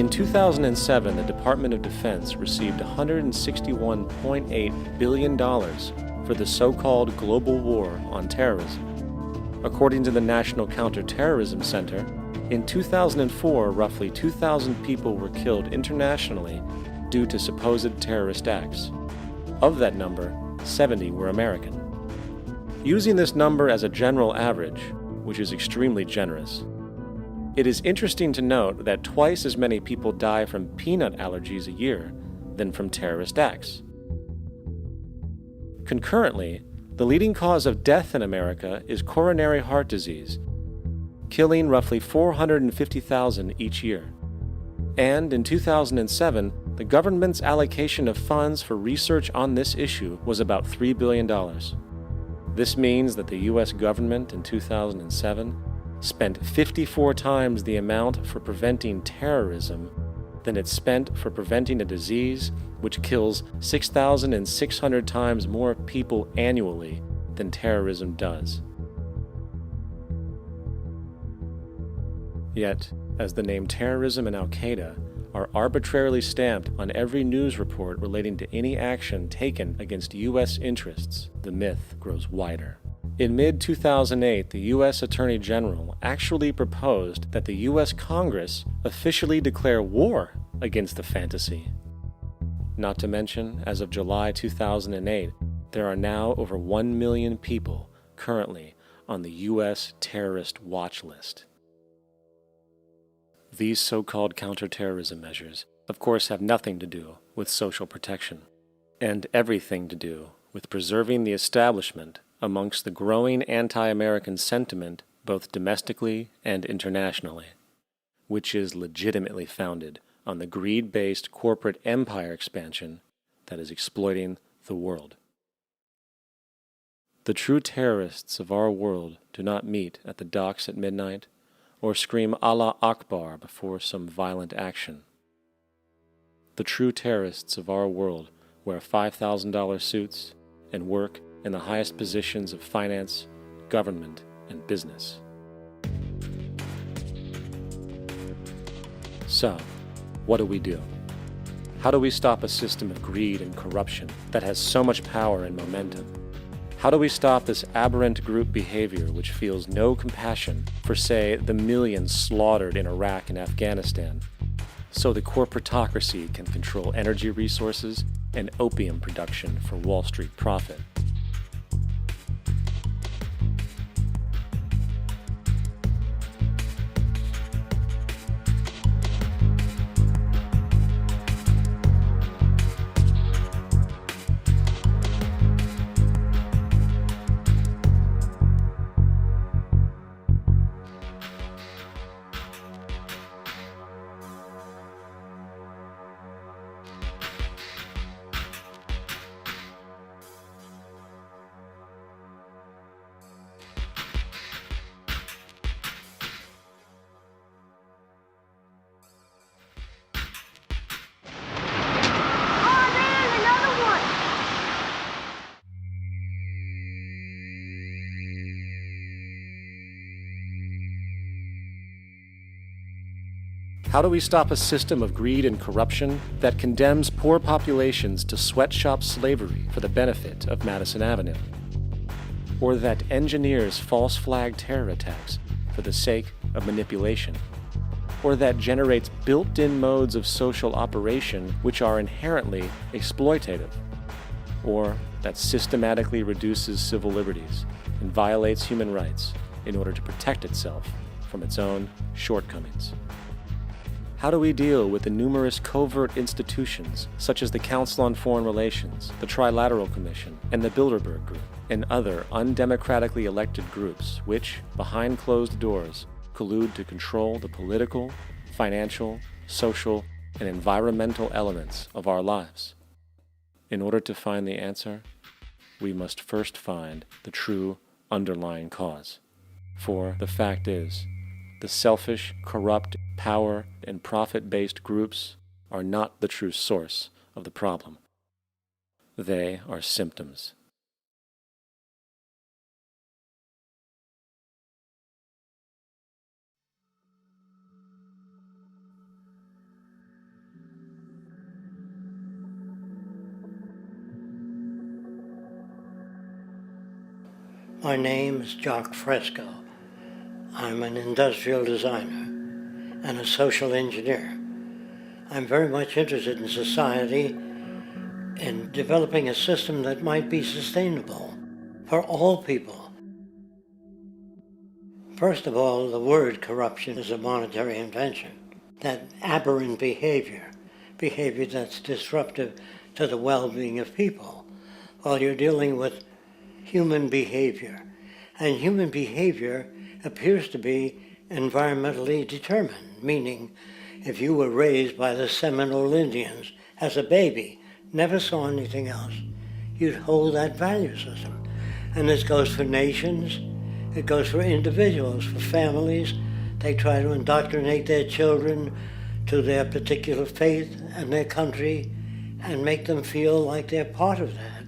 In 2007, the Department of Defense received $161.8 billion for the so-called global war on terrorism. According to the National Counterterrorism Center, in 2004, roughly 2,000 people were killed internationally due to supposed terrorist acts. Of that number, 70 were American. Using this number as a general average, which is extremely generous, it is interesting to note that twice as many people die from peanut allergies a year than from terrorist acts. Concurrently, the leading cause of death in America is coronary heart disease, killing roughly 450,000 each year. And in 2007, the government's allocation of funds for research on this issue was about $3 billion. This means that the U.S. government in 2007 spent 54 times the amount for preventing terrorism than it spent for preventing a disease which kills 6,600 times more people annually than terrorism does. Yet, as the name terrorism and Al-Qaeda are arbitrarily stamped on every news report relating to any action taken against U.S. interests, the myth grows wider. In mid-2008, the U.S. Attorney General actually proposed that the U.S. Congress officially declare war against the fantasy. Not to mention, as of July 2008, there are now over 1 million people currently on the U.S. terrorist watch list. These so-called counterterrorism measures, of course, have nothing to do with social protection, and everything to do with preserving the establishment amongst the growing anti-American sentiment both domestically and internationally, which is legitimately founded on the greed-based corporate empire expansion that is exploiting the world. The true terrorists of our world do not meet at the docks at midnight or scream Allah Akbar before some violent action. The true terrorists of our world wear $5,000 suits and work in the highest positions of finance, government, and business. So, what do? How do we stop a system of greed and corruption that has so much power and momentum? How do we stop this aberrant group behavior which feels no compassion for, say, the millions slaughtered in Iraq and Afghanistan, so the corporatocracy can control energy resources and opium production for Wall Street profit? How do we stop a system of greed and corruption that condemns poor populations to sweatshop slavery for the benefit of Madison Avenue? Or that engineers false flag terror attacks for the sake of manipulation? Or that generates built-in modes of social operation which are inherently exploitative? Or that systematically reduces civil liberties and violates human rights in order to protect itself from its own shortcomings? How do we deal with the numerous covert institutions, such as the Council on Foreign Relations, the Trilateral Commission, and the Bilderberg Group, and other undemocratically elected groups which, behind closed doors, collude to control the political, financial, social, and environmental elements of our lives? In order to find the answer, we must first find the true underlying cause. For the fact is, the selfish, corrupt, power, and profit-based groups are not the true source of the problem. They are symptoms. My name is Jock Fresco. I'm an industrial designer and a social engineer. I'm very much interested in society, in developing a system that might be sustainable for all people. First of all, the word corruption is a monetary invention. That aberrant behavior that's disruptive to the well-being of people, while you're dealing with human behavior. And human behavior appears to be environmentally determined, meaning if you were raised by the Seminole Indians as a baby, never saw anything else, you'd hold that value system. And this goes for nations, it goes for individuals, for families. They try to indoctrinate their children to their particular faith and their country and make them feel like they're part of that.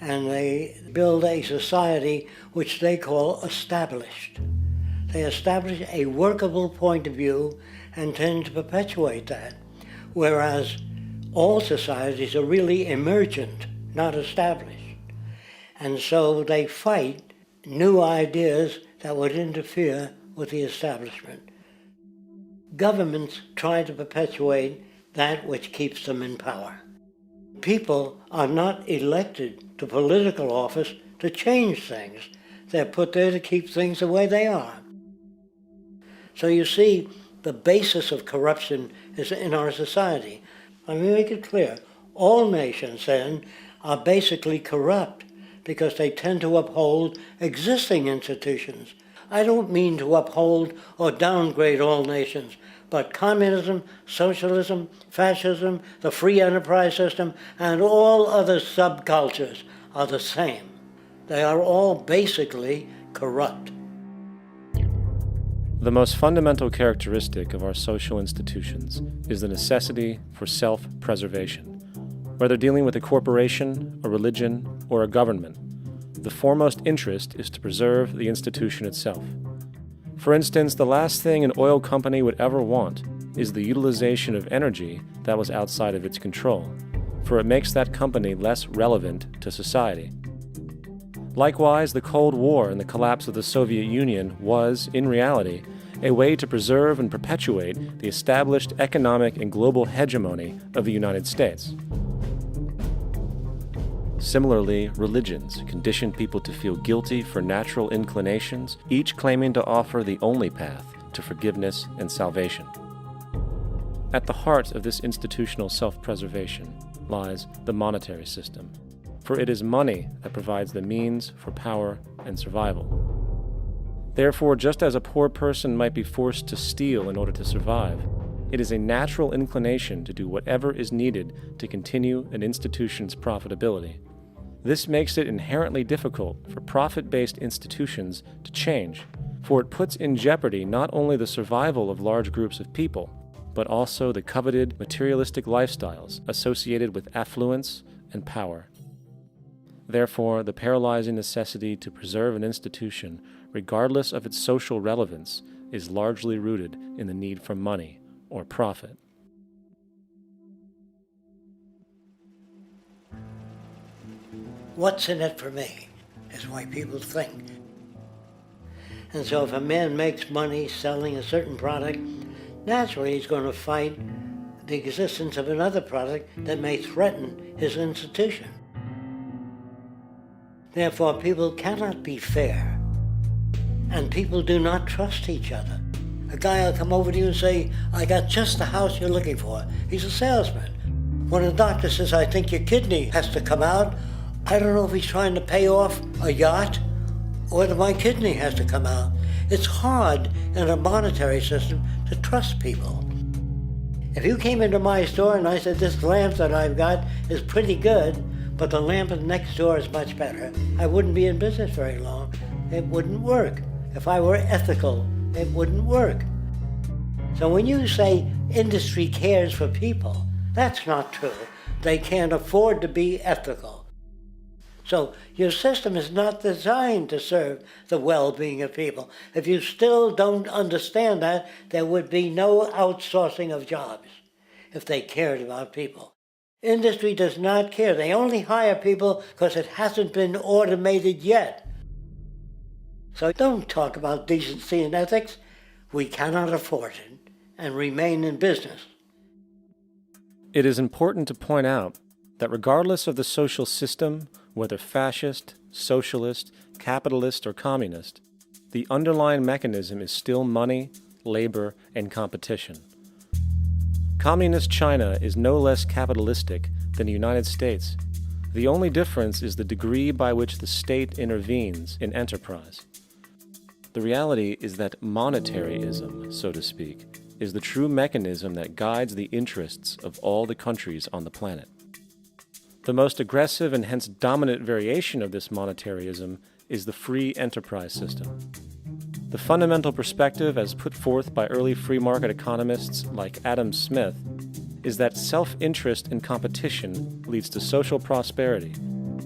And they build a society which they call established. They establish a workable point of view and tend to perpetuate that, whereas all societies are really emergent, not established. And so they fight new ideas that would interfere with the establishment. Governments try to perpetuate that which keeps them in power. People are not elected to political office to change things. They're put there to keep things the way they are. So you see, the basis of corruption is in our society. Let me make it clear. All nations, then, are basically corrupt because they tend to uphold existing institutions. I don't mean to uphold or downgrade all nations, but communism, socialism, fascism, the free enterprise system, and all other subcultures are the same. They are all basically corrupt. The most fundamental characteristic of our social institutions is the necessity for self-preservation. Whether dealing with a corporation, a religion, or a government, the foremost interest is to preserve the institution itself. For instance, the last thing an oil company would ever want is the utilization of energy that was outside of its control, for it makes that company less relevant to society. Likewise, the Cold War and the collapse of the Soviet Union was, in reality, a way to preserve and perpetuate the established economic and global hegemony of the United States. Similarly, religions condition people to feel guilty for natural inclinations, each claiming to offer the only path to forgiveness and salvation. At the heart of this institutional self-preservation lies the monetary system, for it is money that provides the means for power and survival. Therefore, just as a poor person might be forced to steal in order to survive, it is a natural inclination to do whatever is needed to continue an institution's profitability. This makes it inherently difficult for profit-based institutions to change, for it puts in jeopardy not only the survival of large groups of people, but also the coveted materialistic lifestyles associated with affluence and power. Therefore, the paralyzing necessity to preserve an institution, regardless of its social relevance, is largely rooted in the need for money or profit. What's in it for me is why people think. And so if a man makes money selling a certain product, naturally he's going to fight the existence of another product that may threaten his institution. Therefore, people cannot be fair, and people do not trust each other. A guy will come over to you and say, I got just the house you're looking for. He's a salesman. When a doctor says, I think your kidney has to come out, I don't know if he's trying to pay off a yacht or whether my kidney has to come out. It's hard in a monetary system to trust people. If you came into my store and I said, this lamp that I've got is pretty good, but the lamp next door is much better, I wouldn't be in business very long. It wouldn't work. If I were ethical, it wouldn't work. So when you say industry cares for people, that's not true. They can't afford to be ethical. So your system is not designed to serve the well-being of people. If you still don't understand that, there would be no outsourcing of jobs if they cared about people. Industry does not care. They only hire people because it hasn't been automated yet. So don't talk about decency and ethics. We cannot afford it and remain in business. It is important to point out that regardless of the social system, whether fascist, socialist, capitalist, or communist, the underlying mechanism is still money, labor, and competition. Communist China is no less capitalistic than the United States. The only difference is the degree by which the state intervenes in enterprise. The reality is that monetaryism, so to speak, is the true mechanism that guides the interests of all the countries on the planet. The most aggressive and hence dominant variation of this monetaryism is the free enterprise system. The fundamental perspective, as put forth by early free market economists like Adam Smith, is that self-interest in competition leads to social prosperity,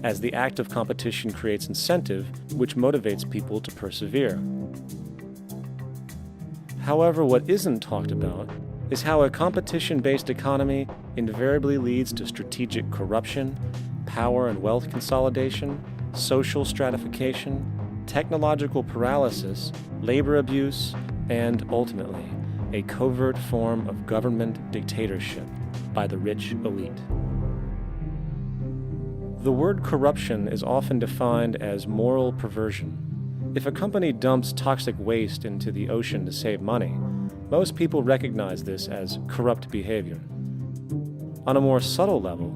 as the act of competition creates incentive, which motivates people to persevere. However, what isn't talked about is how a competition-based economy invariably leads to strategic corruption, power and wealth consolidation, social stratification, technological paralysis, labor abuse, and, ultimately, a covert form of government dictatorship by the rich elite. The word corruption is often defined as moral perversion. If a company dumps toxic waste into the ocean to save money, most people recognize this as corrupt behavior. On a more subtle level,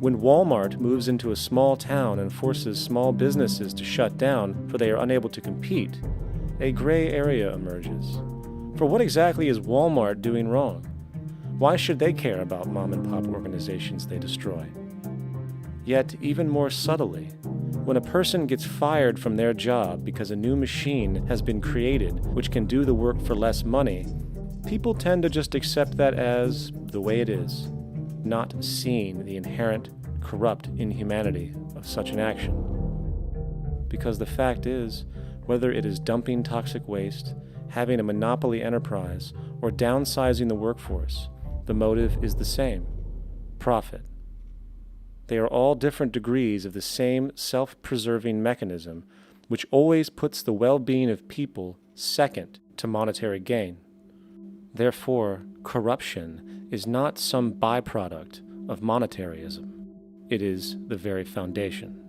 when Walmart moves into a small town and forces small businesses to shut down for they are unable to compete, a gray area emerges. For what exactly is Walmart doing wrong? Why should they care about mom-and-pop organizations they destroy? Yet, even more subtly, when a person gets fired from their job because a new machine has been created which can do the work for less money, people tend to just accept that as the way it is, not seeing the inherent, corrupt inhumanity of such an action. Because the fact is, whether it is dumping toxic waste, having a monopoly enterprise, or downsizing the workforce, the motive is the same: profit. They are all different degrees of the same self-preserving mechanism, which always puts the well-being of people second to monetary gain. Therefore, corruption is not some byproduct of monetaryism. It is the very foundation.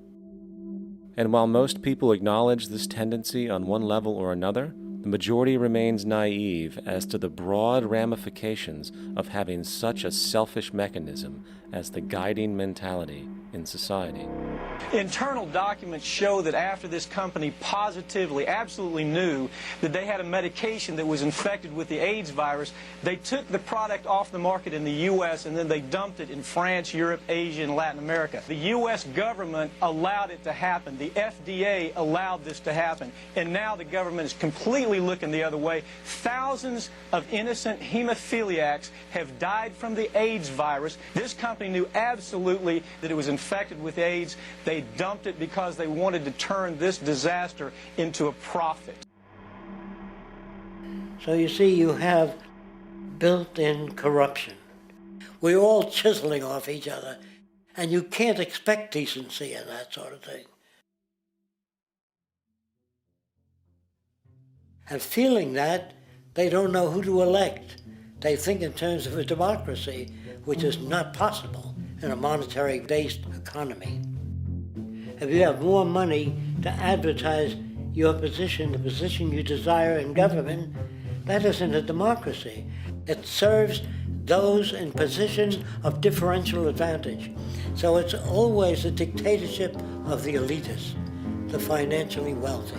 And while most people acknowledge this tendency on one level or another, the majority remains naive as to the broad ramifications of having such a selfish mechanism as the guiding mentality in society. Internal documents show that after this company positively, absolutely knew that they had a medication that was infected with the AIDS virus, they took the product off the market in the U.S. and then they dumped it in France, Europe, Asia, and Latin America. The U.S. government allowed it to happen. The FDA allowed this to happen. And now the government is completely looking the other way. Thousands of innocent hemophiliacs have died from the AIDS virus. This company knew absolutely that it was infected with AIDS. They dumped it because they wanted to turn this disaster into a profit. So you see, you have built-in corruption. We're all chiseling off each other, and you can't expect decency in that sort of thing. And feeling that, they don't know who to elect. They think in terms of a democracy, which is not possible in a monetary-based economy. If you have more money to advertise your position, the position you desire in government, that isn't a democracy. It serves those in positions of differential advantage. So it's always a dictatorship of the elitists, the financially wealthy.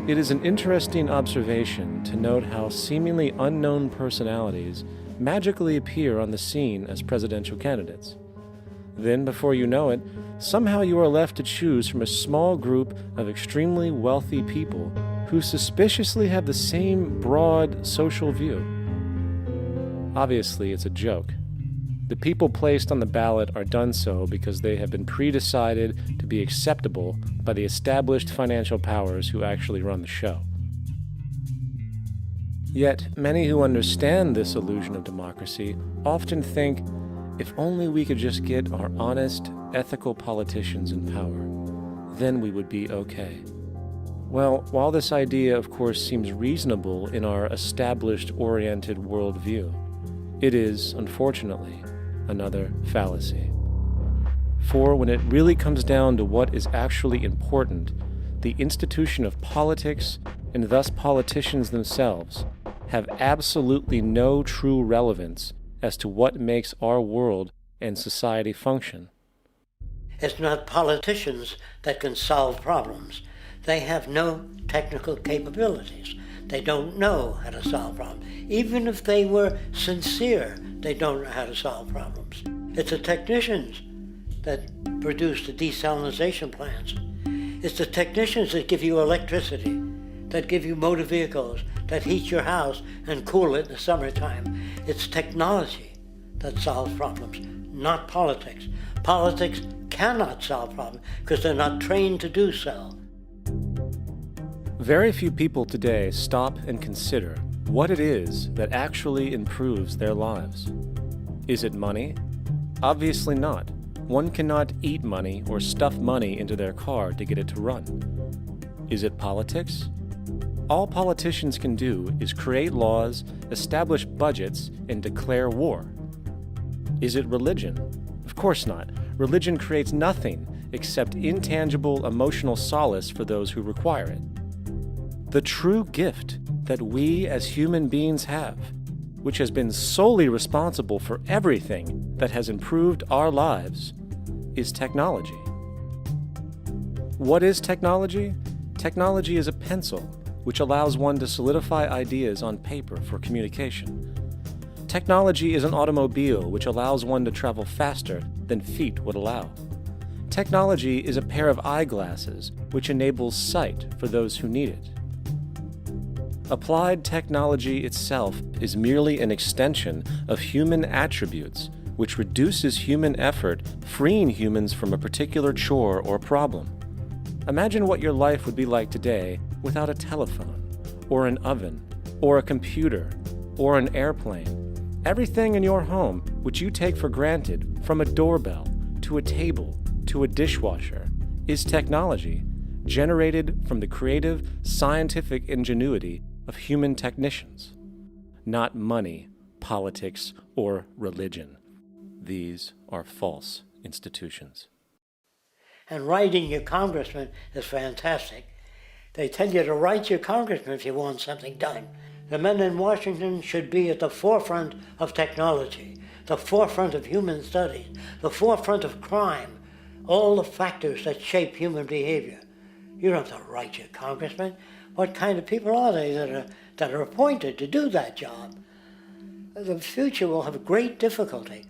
It is an interesting observation to note how seemingly unknown personalities magically appear on the scene as presidential candidates. Then, before you know it, somehow you are left to choose from a small group of extremely wealthy people who suspiciously have the same broad social view. Obviously, it's a joke. The people placed on the ballot are done so because they have been pre-decided to be acceptable by the established financial powers who actually run the show. Yet, many who understand this illusion of democracy often think If only we could just get our honest, ethical politicians in power, then we would be okay. Well, while this idea, of course, seems reasonable in our established-oriented worldview, it is, unfortunately, another fallacy. For when it really comes down to what is actually important, the institution of politics, and thus politicians themselves, have absolutely no true relevance as to what makes our world and society function. It's not politicians that can solve problems. They have no technical capabilities. They don't know how to solve problems. Even if they were sincere, they don't know how to solve problems. It's the technicians that produce the desalination plants. It's the technicians that give you electricity, that give you motor vehicles, that heat your house and cool it in the summertime. It's technology that solves problems, not politics. Politics cannot solve problems because they're not trained to do so. Very few people today stop and consider what it is that actually improves their lives. Is it money? Obviously not. One cannot eat money or stuff money into their car to get it to run. Is it politics? All politicians can do is create laws, establish budgets, and declare war. Is it religion? Of course not. Religion creates nothing except intangible emotional solace for those who require it. The true gift that we as human beings have, which has been solely responsible for everything that has improved our lives, is technology. What is technology? Technology is a pencil which allows one to solidify ideas on paper for communication. Technology is an automobile which allows one to travel faster than feet would allow. Technology is a pair of eyeglasses which enables sight for those who need it. Applied technology itself is merely an extension of human attributes which reduces human effort, freeing humans from a particular chore or problem. Imagine what your life would be like today without a telephone, or an oven, or a computer, or an airplane. Everything in your home, which you take for granted, from a doorbell, to a table, to a dishwasher, is technology, generated from the creative, scientific ingenuity of human technicians. Not money, politics, or religion. These are false institutions. And writing your congressman is fantastic. They tell you to write your congressman if you want something done. The men in Washington should be at the forefront of technology, the forefront of human studies, the forefront of crime, all the factors that shape human behavior. You don't have to write your congressman. What kind of people are they that are appointed to do that job? The future will have great difficulty.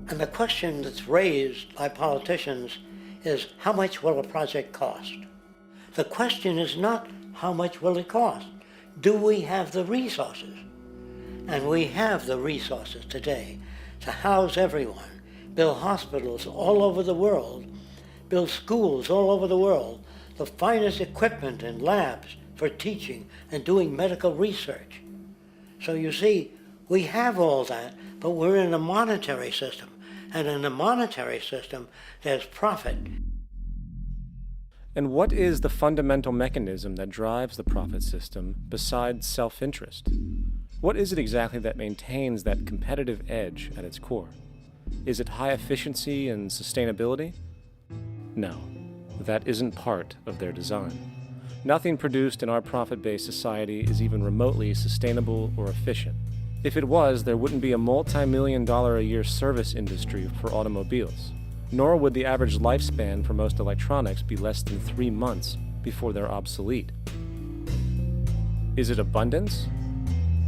And the question that's raised by politicians is, how much will a project cost? The question is not, how much will it cost? Do we have the resources? And we have the resources today to house everyone, build hospitals all over the world, build schools all over the world, the finest equipment and labs for teaching and doing medical research. So you see, we have all that, but we're in a monetary system. And in a monetary system, there's profit. And what is the fundamental mechanism that drives the profit system besides self-interest? What is it exactly that maintains that competitive edge at its core? Is it high efficiency and sustainability? No, that isn't part of their design. Nothing produced in our profit-based society is even remotely sustainable or efficient. If it was, there wouldn't be a multi-million-dollar-a-year service industry for automobiles. Nor would the average lifespan for most electronics be less than 3 months before they're obsolete. Is it abundance?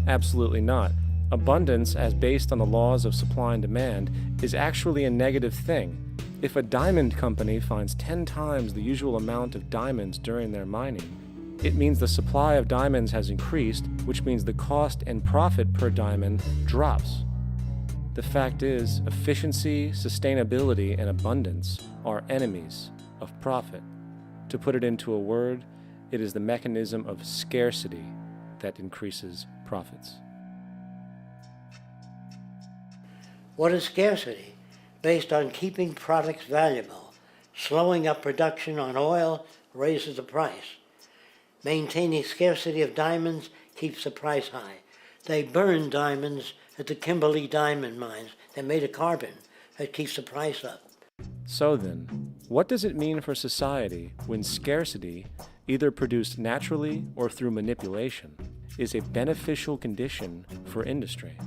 Absolutely not. Abundance, as based on the laws of supply and demand, is actually a negative thing. If a diamond company finds 10 times the usual amount of diamonds during their mining, it means the supply of diamonds has increased, which means the cost and profit per diamond drops. The fact is, efficiency, sustainability, and abundance are enemies of profit. To put it into a word, it is the mechanism of scarcity that increases profits. What is scarcity? Based on keeping products valuable. Slowing up production on oil raises the price. Maintaining scarcity of diamonds keeps the price high. They burn diamonds at the Kimberley diamond mines. They're made of carbon. That keeps the price up. So then, what does it mean for society when scarcity, either produced naturally or through manipulation, is a beneficial condition for industry?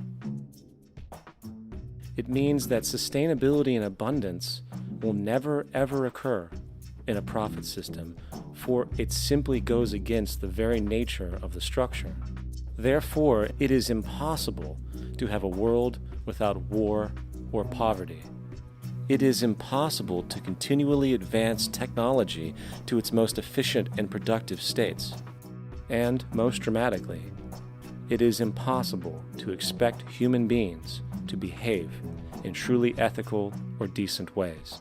It means that sustainability and abundance will never ever occur in a profit system, for it simply goes against the very nature of the structure. Therefore, it is impossible to have a world without war or poverty. It is impossible to continually advance technology to its most efficient and productive states. And, most dramatically, it is impossible to expect human beings to behave in truly ethical or decent ways.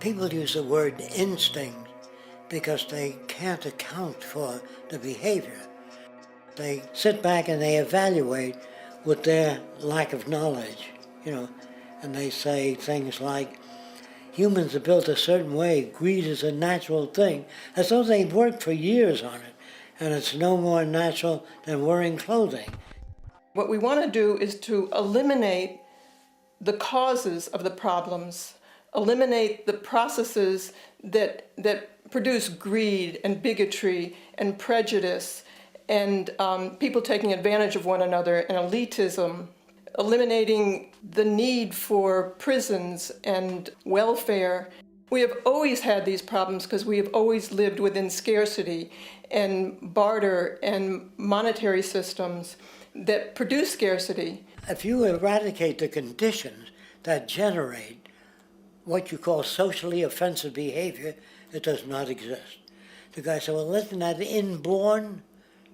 People use the word instinct because they can't account for the behavior. They sit back and they evaluate with their lack of knowledge, and they say things like, humans are built a certain way, greed is a natural thing, as though they've worked for years on it, and it's no more natural than wearing clothing. What we want to do is to eliminate the causes of the problems, eliminate the processes that produce greed and bigotry and prejudice and people taking advantage of one another and elitism, eliminating the need for prisons and welfare. We have always had these problems because we have always lived within scarcity and barter and monetary systems that produce scarcity. If you eradicate the conditions that generate what you call socially offensive behavior, it does not exist. The guy said, well, isn't that inborn?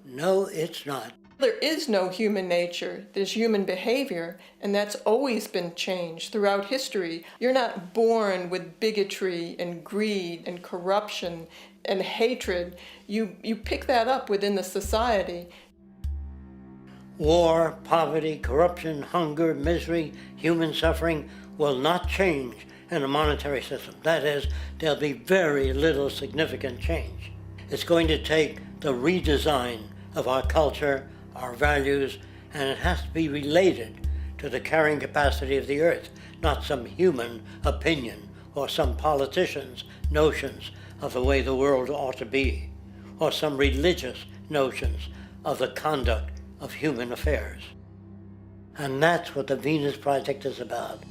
No, it's not. There is no human nature. There's human behavior, and that's always been changed throughout history. You're not born with bigotry and greed and corruption and hatred. You pick that up within the society. War, poverty, corruption, hunger, misery, human suffering will not change in a monetary system. That is, there'll be very little significant change. It's going to take the redesign of our culture, our values, and it has to be related to the carrying capacity of the earth, not some human opinion or some politician's notions of the way the world ought to be, or some religious notions of the conduct of human affairs. And that's what the Venus Project is about.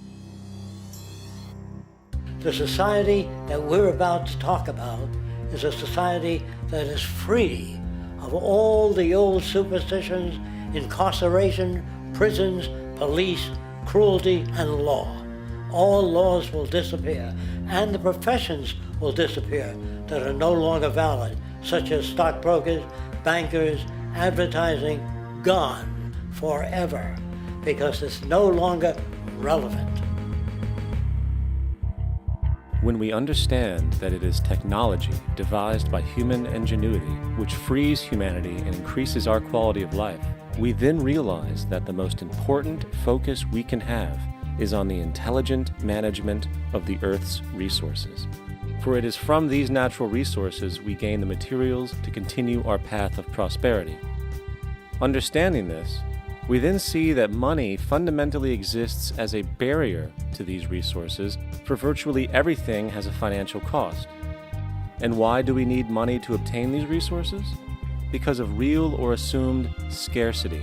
The society that we're about to talk about is a society that is free of all the old superstitions, incarceration, prisons, police, cruelty, and law. All laws will disappear, and the professions will disappear that are no longer valid, such as stockbrokers, bankers, advertising, gone forever, because it's no longer relevant. When we understand that it is technology devised by human ingenuity which frees humanity and increases our quality of life, we then realize that the most important focus we can have is on the intelligent management of the Earth's resources. For it is from these natural resources we gain the materials to continue our path of prosperity. Understanding this, we then see that money fundamentally exists as a barrier to these resources, for virtually everything has a financial cost. And why do we need money to obtain these resources? Because of real or assumed scarcity.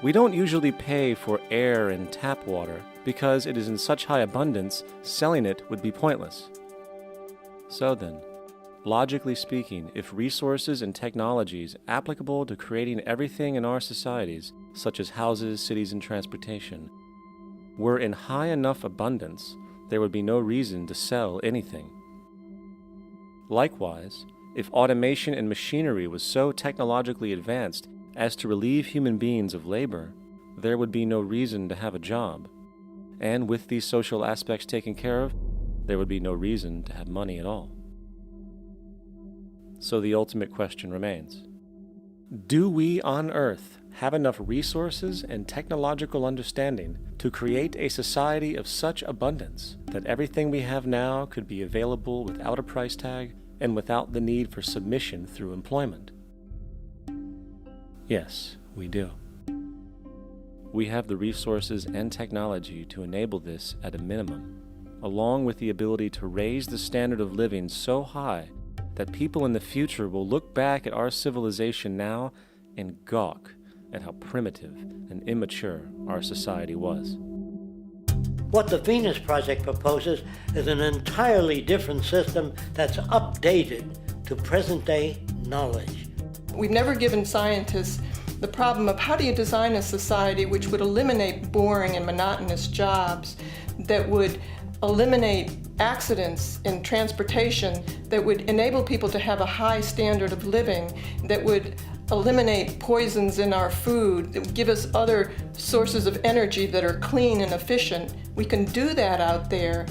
We don't usually pay for air and tap water because it is in such high abundance, selling it would be pointless. So then, logically speaking, if resources and technologies applicable to creating everything in our societies, such as houses, cities, and transportation, were in high enough abundance, there would be no reason to sell anything. Likewise, if automation and machinery was so technologically advanced as to relieve human beings of labor, there would be no reason to have a job. And with these social aspects taken care of, there would be no reason to have money at all. So the ultimate question remains. Do we on Earth have enough resources and technological understanding to create a society of such abundance that everything we have now could be available without a price tag and without the need for submission through employment? Yes, we do. We have the resources and technology to enable this at a minimum, along with the ability to raise the standard of living so high that people in the future will look back at our civilization now and gawk at how primitive and immature our society was. What the Venus Project proposes is an entirely different system that's updated to present-day knowledge. We've never given scientists the problem of how do you design a society which would eliminate boring and monotonous jobs, that would eliminate accidents in transportation, that would enable people to have a high standard of living, that would eliminate poisons in our food, that would give us other sources of energy that are clean and efficient. We can do that out there.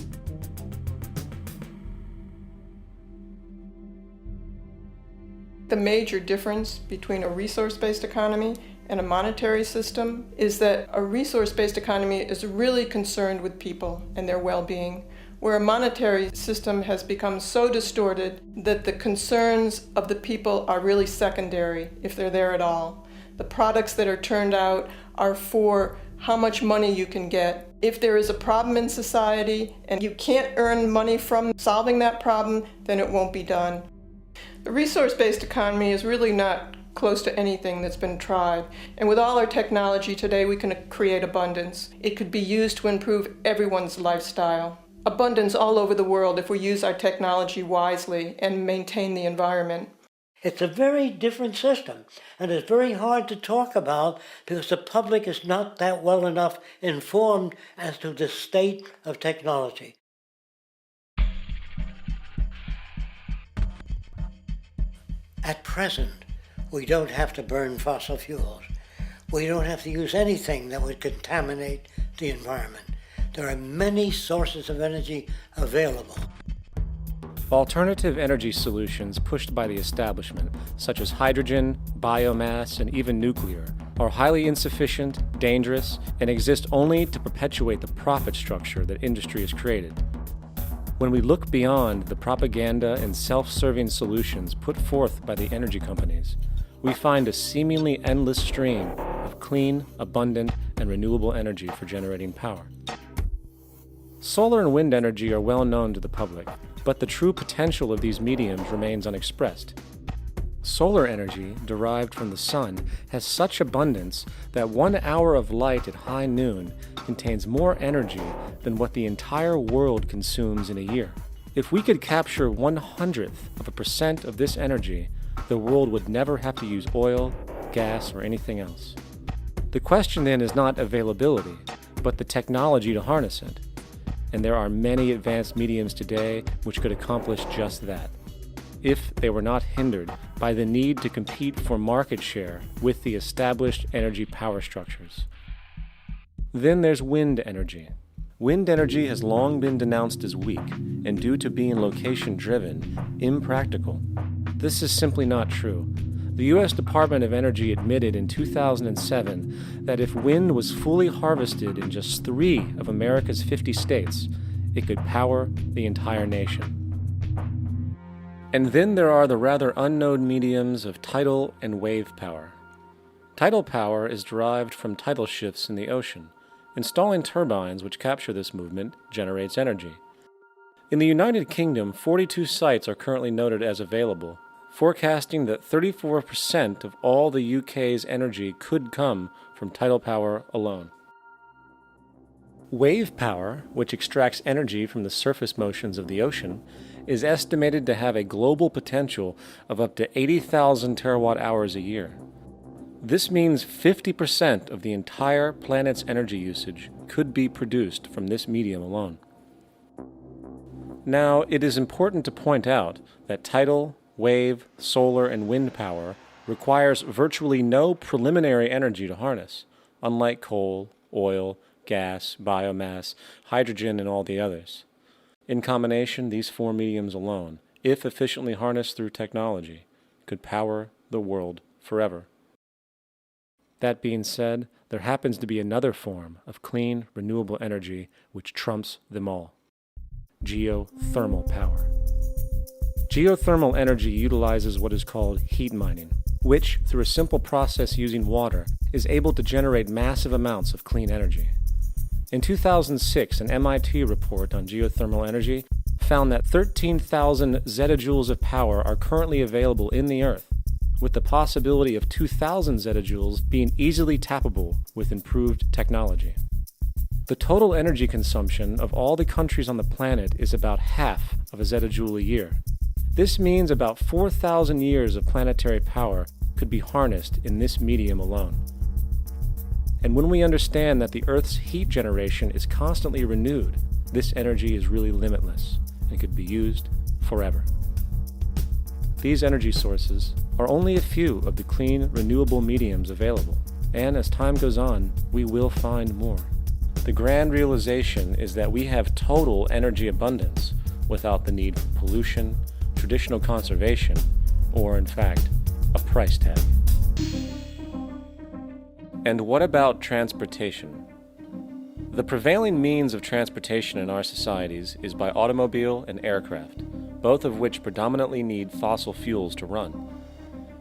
The major difference between a resource-based economy and a monetary system is that a resource-based economy is really concerned with people and their well-being, where a monetary system has become so distorted that the concerns of the people are really secondary, if they're there at all. The products that are turned out are for how much money you can get. If there is a problem in society and you can't earn money from solving that problem, then it won't be done. The resource-based economy is really not close to anything that's been tried. And with all our technology today, we can create abundance. It could be used to improve everyone's lifestyle. Abundance all over the world if we use our technology wisely and maintain the environment. It's a very different system, and it's very hard to talk about because the public is not that well enough informed as to the state of technology. At present, we don't have to burn fossil fuels. We don't have to use anything that would contaminate the environment. There are many sources of energy available. Alternative energy solutions pushed by the establishment, such as hydrogen, biomass, and even nuclear, are highly insufficient, dangerous, and exist only to perpetuate the profit structure that industry has created. When we look beyond the propaganda and self-serving solutions put forth by the energy companies, we find a seemingly endless stream of clean, abundant, and renewable energy for generating power. Solar and wind energy are well known to the public, but the true potential of these mediums remains unexpressed. Solar energy, derived from the sun, has such abundance that 1 hour of light at high noon contains more energy than what the entire world consumes in a year. If we could capture 1/100% of this energy, the world would never have to use oil, gas, or anything else. The question then is not availability, but the technology to harness it. And there are many advanced mediums today which could accomplish just that, if they were not hindered by the need to compete for market share with the established energy power structures. Then there's wind energy. Wind energy has long been denounced as weak, and due to being location-driven, impractical. This is simply not true. The U.S. Department of Energy admitted in 2007 that if wind was fully harvested in just 3 of America's 50 states, it could power the entire nation. And then there are the rather unknown mediums of tidal and wave power. Tidal power is derived from tidal shifts in the ocean. Installing turbines which capture this movement generates energy. In the United Kingdom, 42 sites are currently noted as available, forecasting that 34% of all the UK's energy could come from tidal power alone. Wave power, which extracts energy from the surface motions of the ocean, is estimated to have a global potential of up to 80,000 terawatt-hours a year. This means 50% of the entire planet's energy usage could be produced from this medium alone. Now, it is important to point out that tidal, wave, solar, and wind power requires virtually no preliminary energy to harness, unlike coal, oil, gas, biomass, hydrogen, and all the others. In combination, these 4 mediums alone if efficiently harnessed through technology, could power the world forever. That being said, there happens to be another form of clean, renewable energy which trumps them all: geothermal power. Geothermal energy utilizes what is called heat mining, which, through a simple process using water, is able to generate massive amounts of clean energy. In 2006, an MIT report on geothermal energy found that 13,000 zettajoules of power are currently available in the Earth, with the possibility of 2,000 zettajoules being easily tappable with improved technology. The total energy consumption of all the countries on the planet is about half of a zettajoule a year. This means about 4,000 years of planetary power could be harnessed in this medium alone. And when we understand that the Earth's heat generation is constantly renewed, this energy is really limitless and could be used forever. These energy sources are only a few of the clean, renewable mediums available, and as time goes on, we will find more. The grand realization is that we have total energy abundance without the need for pollution, traditional conservation, or in fact, a price tag. And what about transportation? The prevailing means of transportation in our societies is by automobile and aircraft, both of which predominantly need fossil fuels to run.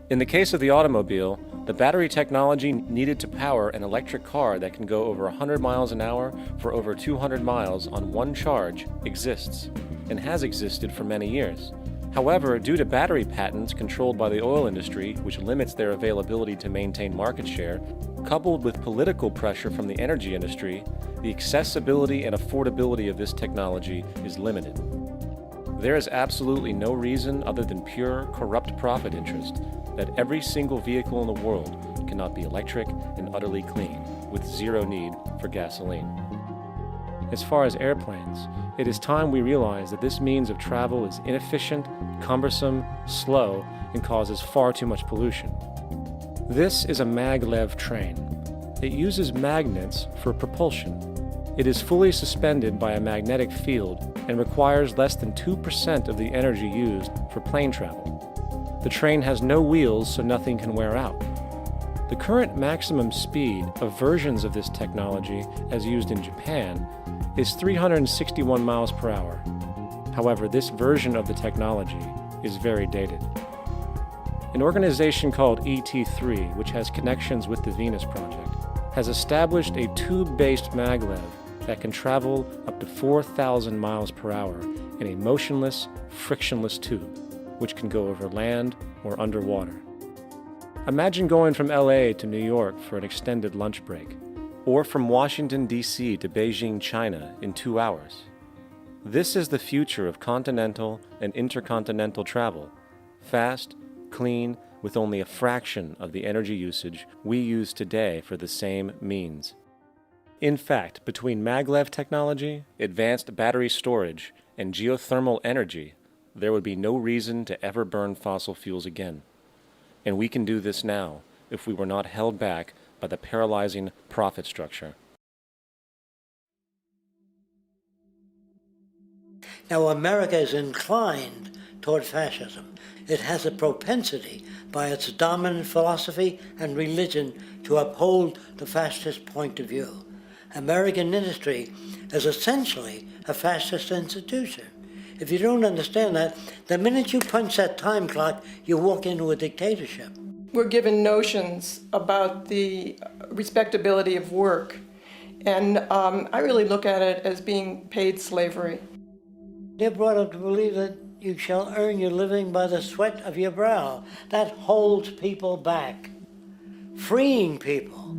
In the case of the automobile, the battery technology needed to power an electric car that can go over 100 miles an hour for over 200 miles on one charge exists, and has existed for many years. However, due to battery patents controlled by the oil industry, which limits their availability to maintain market share, coupled with political pressure from the energy industry, the accessibility and affordability of this technology is limited. There is absolutely no reason other than pure, corrupt profit interest that every single vehicle in the world cannot be electric and utterly clean, with zero need for gasoline. As far as airplanes, it is time we realize that this means of travel is inefficient, cumbersome, slow, and causes far too much pollution. This is a maglev train. It uses magnets for propulsion. It is fully suspended by a magnetic field and requires less than 2% of the energy used for plane travel. The train has no wheels, so nothing can wear out. The current maximum speed of versions of this technology, as used in Japan, is 361 miles per hour. However, this version of the technology is very dated. An organization called ET3, which has connections with the Venus Project, has established a tube-based maglev that can travel up to 4,000 miles per hour in a motionless, frictionless tube, which can go over land or underwater. Imagine going from LA to New York for an extended lunch break, or from Washington, D.C. to Beijing, China in 2 hours. This is the future of continental and intercontinental travel: fast, clean, with only a fraction of the energy usage we use today for the same means. In fact, between maglev technology, advanced battery storage, and geothermal energy, there would be no reason to ever burn fossil fuels again. And we can do this now if we were not held back by the paralyzing profit structure. Now, America is inclined toward fascism. It has a propensity by its dominant philosophy and religion to uphold the fascist point of view. American industry is essentially a fascist institution. If you don't understand that, the minute you punch that time clock, you walk into a dictatorship. We're given notions about the respectability of work, and I really look at it as being paid slavery. They're brought up to believe that you shall earn your living by the sweat of your brow. That holds people back, freeing people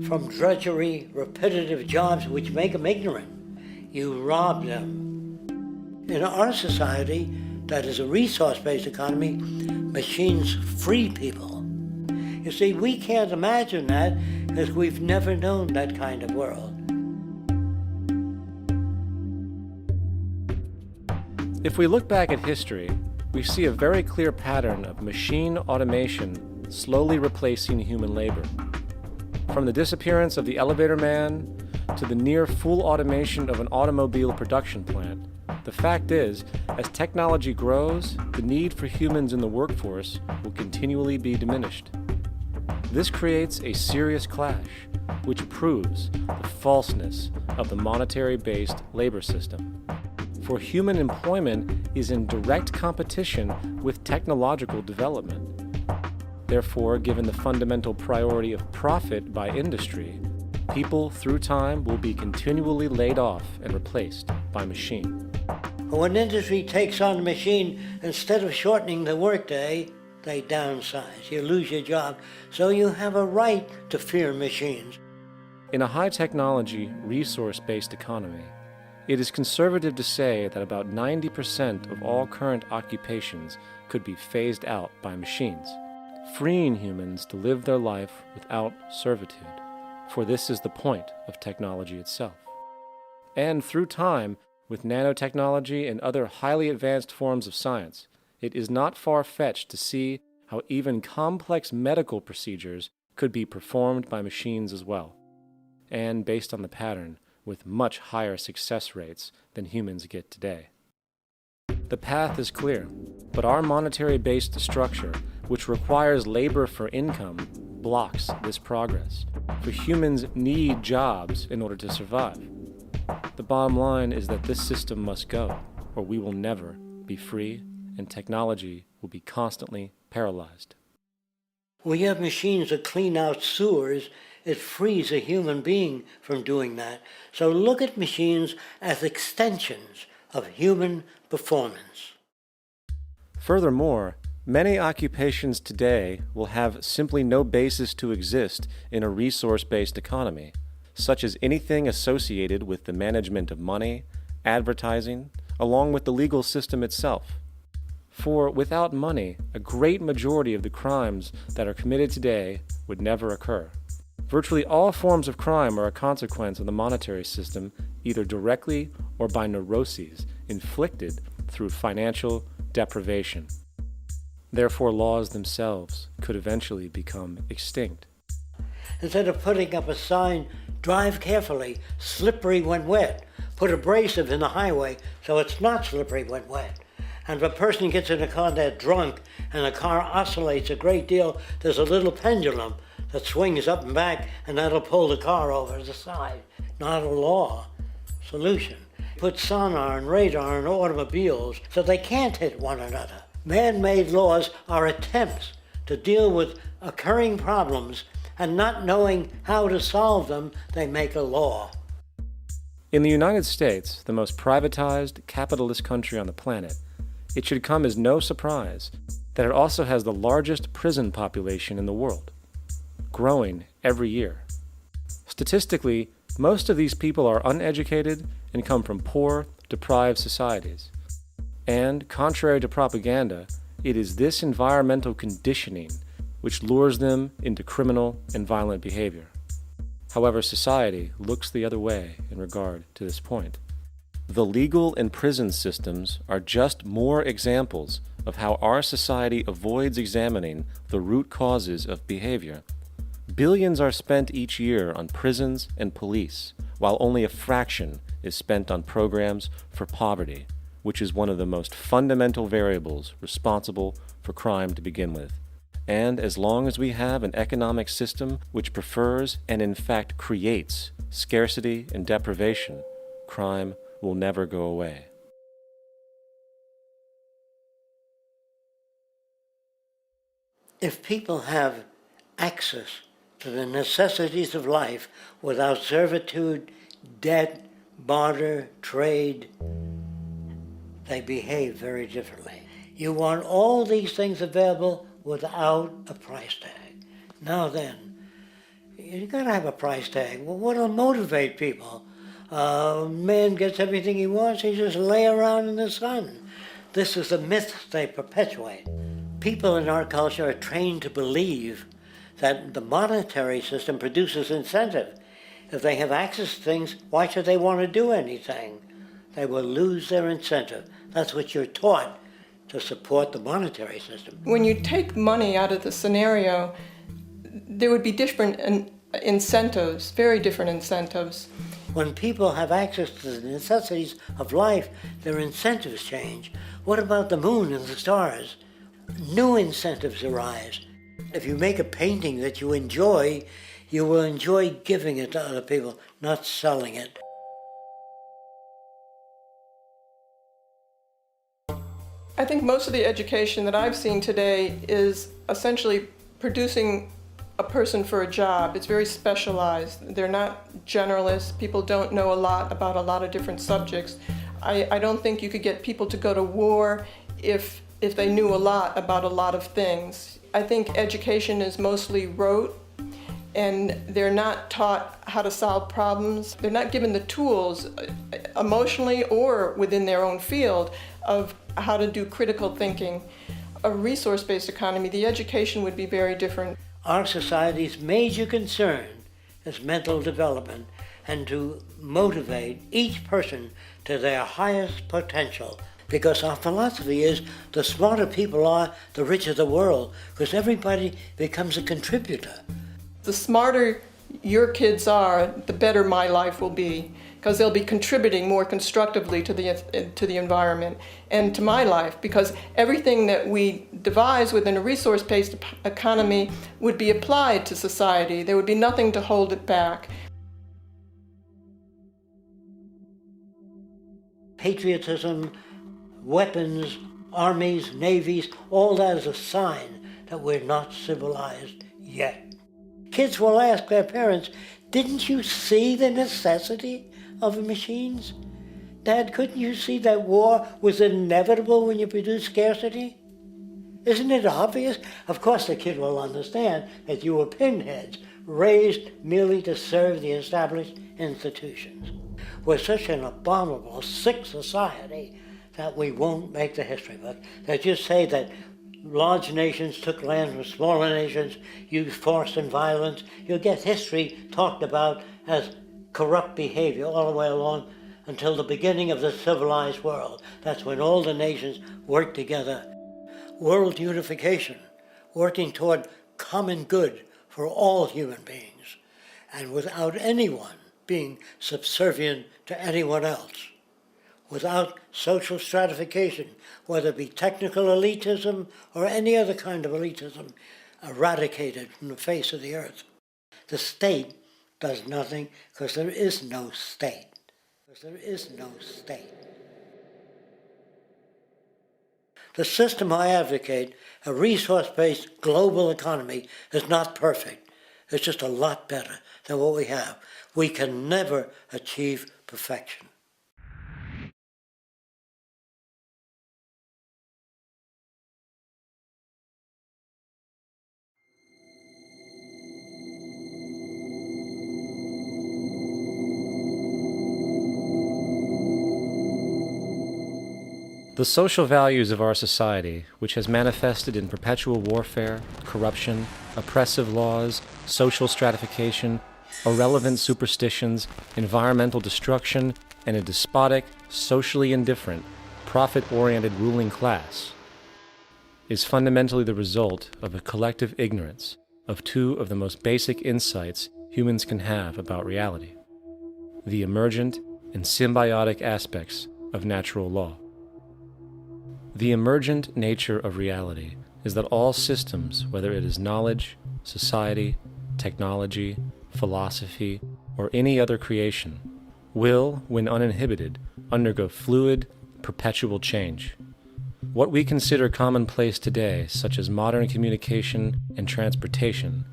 from drudgery, repetitive jobs which make them ignorant. You rob them. In our society, that is a resource-based economy, machines free people. You see, we can't imagine that because we've never known that kind of world. If we look back at history, we see a very clear pattern of machine automation slowly replacing human labor. From the disappearance of the elevator man to the near full automation of an automobile production plant, The fact is, as technology grows, the need for humans in the workforce will continually be diminished. This creates a serious clash, which proves the falseness of the monetary-based labor system. For human employment is in direct competition with technological development. Therefore, given the fundamental priority of profit by industry, people through time will be continually laid off and replaced by machine. When industry takes on a machine, instead of shortening the workday, they downsize. You lose your job, so you have a right to fear machines. In a high-technology, resource-based economy, it is conservative to say that about 90% of all current occupations could be phased out by machines, freeing humans to live their life without servitude, for this is the point of technology itself. And through time, with nanotechnology and other highly advanced forms of science, it is not far-fetched to see how even complex medical procedures could be performed by machines as well, and based on the pattern, with much higher success rates than humans get today. The path is clear, but our monetary-based structure, which requires labor for income, blocks this progress, for humans need jobs in order to survive. The bottom line is that this system must go, or we will never be free, and technology will be constantly paralyzed. We have machines that clean out sewers. It frees a human being from doing that. So look at machines as extensions of human performance. Furthermore, many occupations today will have simply no basis to exist in a resource-based economy, such as anything associated with the management of money, advertising, along with the legal system itself. For without money, a great majority of the crimes that are committed today would never occur. Virtually all forms of crime are a consequence of the monetary system, either directly or by neuroses inflicted through financial deprivation. Therefore, laws themselves could eventually become extinct. Instead of putting up a sign, drive carefully, slippery when wet, put abrasive in the highway so it's not slippery when wet. And if a person gets in a car that's drunk and the car oscillates a great deal, there's a little pendulum that swings up and back, and that'll pull the car over to the side. Not a law solution. Put sonar and radar in automobiles so they can't hit one another. Man-made laws are attempts to deal with occurring problems, and not knowing how to solve them, they make a law. In the United States, the most privatized, capitalist country on the planet, it should come as no surprise that it also has the largest prison population in the world, growing every year. Statistically, most of these people are uneducated and come from poor, deprived societies. And, contrary to propaganda, it is this environmental conditioning which lures them into criminal and violent behavior. However, society looks the other way in regard to this point. The legal and prison systems are just more examples of how our society avoids examining the root causes of behavior. Billions are spent each year on prisons and police, while only a fraction is spent on programs for poverty, which is one of the most fundamental variables responsible for crime to begin with. And as long as we have an economic system which prefers and in fact creates scarcity and deprivation, crime will never go away. If people have access to the necessities of life without servitude, debt, barter, trade, they behave very differently. You want all these things available without a price tag. Now then, you gotta have a price tag. Well, what'll motivate people? Man gets everything he wants, he just lay around in the sun. This is the myth they perpetuate. People in our culture are trained to believe that the monetary system produces incentive. If they have access to things, why should they want to do anything? They will lose their incentive. That's what you're taught to support the monetary system. When you take money out of the scenario, there would be different incentives, very different incentives. When people have access to the necessities of life, their incentives change. What about the moon and the stars? New incentives arise. If you make a painting that you will enjoy giving it to other people, not selling it. I think most of the education that I've seen today is essentially producing a person for a job. It's very specialized. They're not generalists. People don't know a lot about a lot of different subjects. I don't think you could get people to go to war if they knew a lot about a lot of things. I think education is mostly rote, and they're not taught how to solve problems. They're not given the tools emotionally or within their own field of how to do critical thinking. A resource-based economy, the education would be very different. Our society's major concern is mental development and to motivate each person to their highest potential. Because our philosophy is the smarter people are, the richer the world, because everybody becomes a contributor. The smarter your kids are, the better my life will be, because they'll be contributing more constructively to the environment and to my life, because everything that we devise within a resource-based economy would be applied to society. There would be nothing to hold it back. Patriotism, weapons, armies, navies, all that is a sign that we're not civilized yet. Kids will ask their parents, "Didn't you see the necessity of the machines? Dad, couldn't you see that war was inevitable when you produce scarcity? Isn't it obvious?" Of course the kid will understand that you were pinheads, raised merely to serve the established institutions. We're such an abominable, sick society that we won't make the history book. They just say that large nations took land from smaller nations, used force and violence. You'll get history talked about as corrupt behavior all the way along until the beginning of the civilized world. That's when all the nations work together. World unification, working toward common good for all human beings, and without anyone being subservient to anyone else. Without social stratification, whether it be technical elitism or any other kind of elitism, eradicated from the face of the earth. The state does nothing because there is no state. The system I advocate, a resource-based global economy, is not perfect. It's just a lot better than what we have. We can never achieve perfection. The social values of our society, which has manifested in perpetual warfare, corruption, oppressive laws, social stratification, irrelevant superstitions, environmental destruction, and a despotic, socially indifferent, profit-oriented ruling class, is fundamentally the result of a collective ignorance of two of the most basic insights humans can have about reality: the emergent and symbiotic aspects of natural law. The emergent nature of reality is that all systems, whether it is knowledge, society, technology, philosophy, or any other creation, will, when uninhibited, undergo fluid, perpetual change. What we consider commonplace today, such as modern communication and transportation,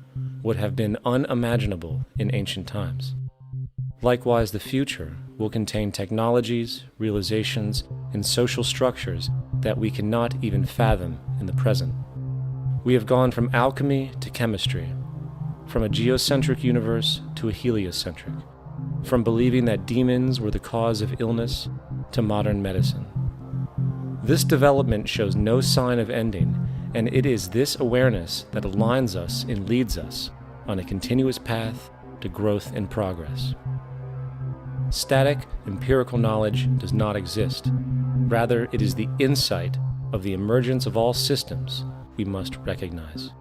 would have been unimaginable in ancient times. Likewise, the future will contain technologies, realizations, and social structures that we cannot even fathom in the present. We have gone from alchemy to chemistry, from a geocentric universe to a heliocentric, from believing that demons were the cause of illness to modern medicine. This development shows no sign of ending, and it is this awareness that aligns us and leads us on a continuous path to growth and progress. Static, empirical knowledge does not exist. Rather, it is the insight of the emergence of all systems we must recognize.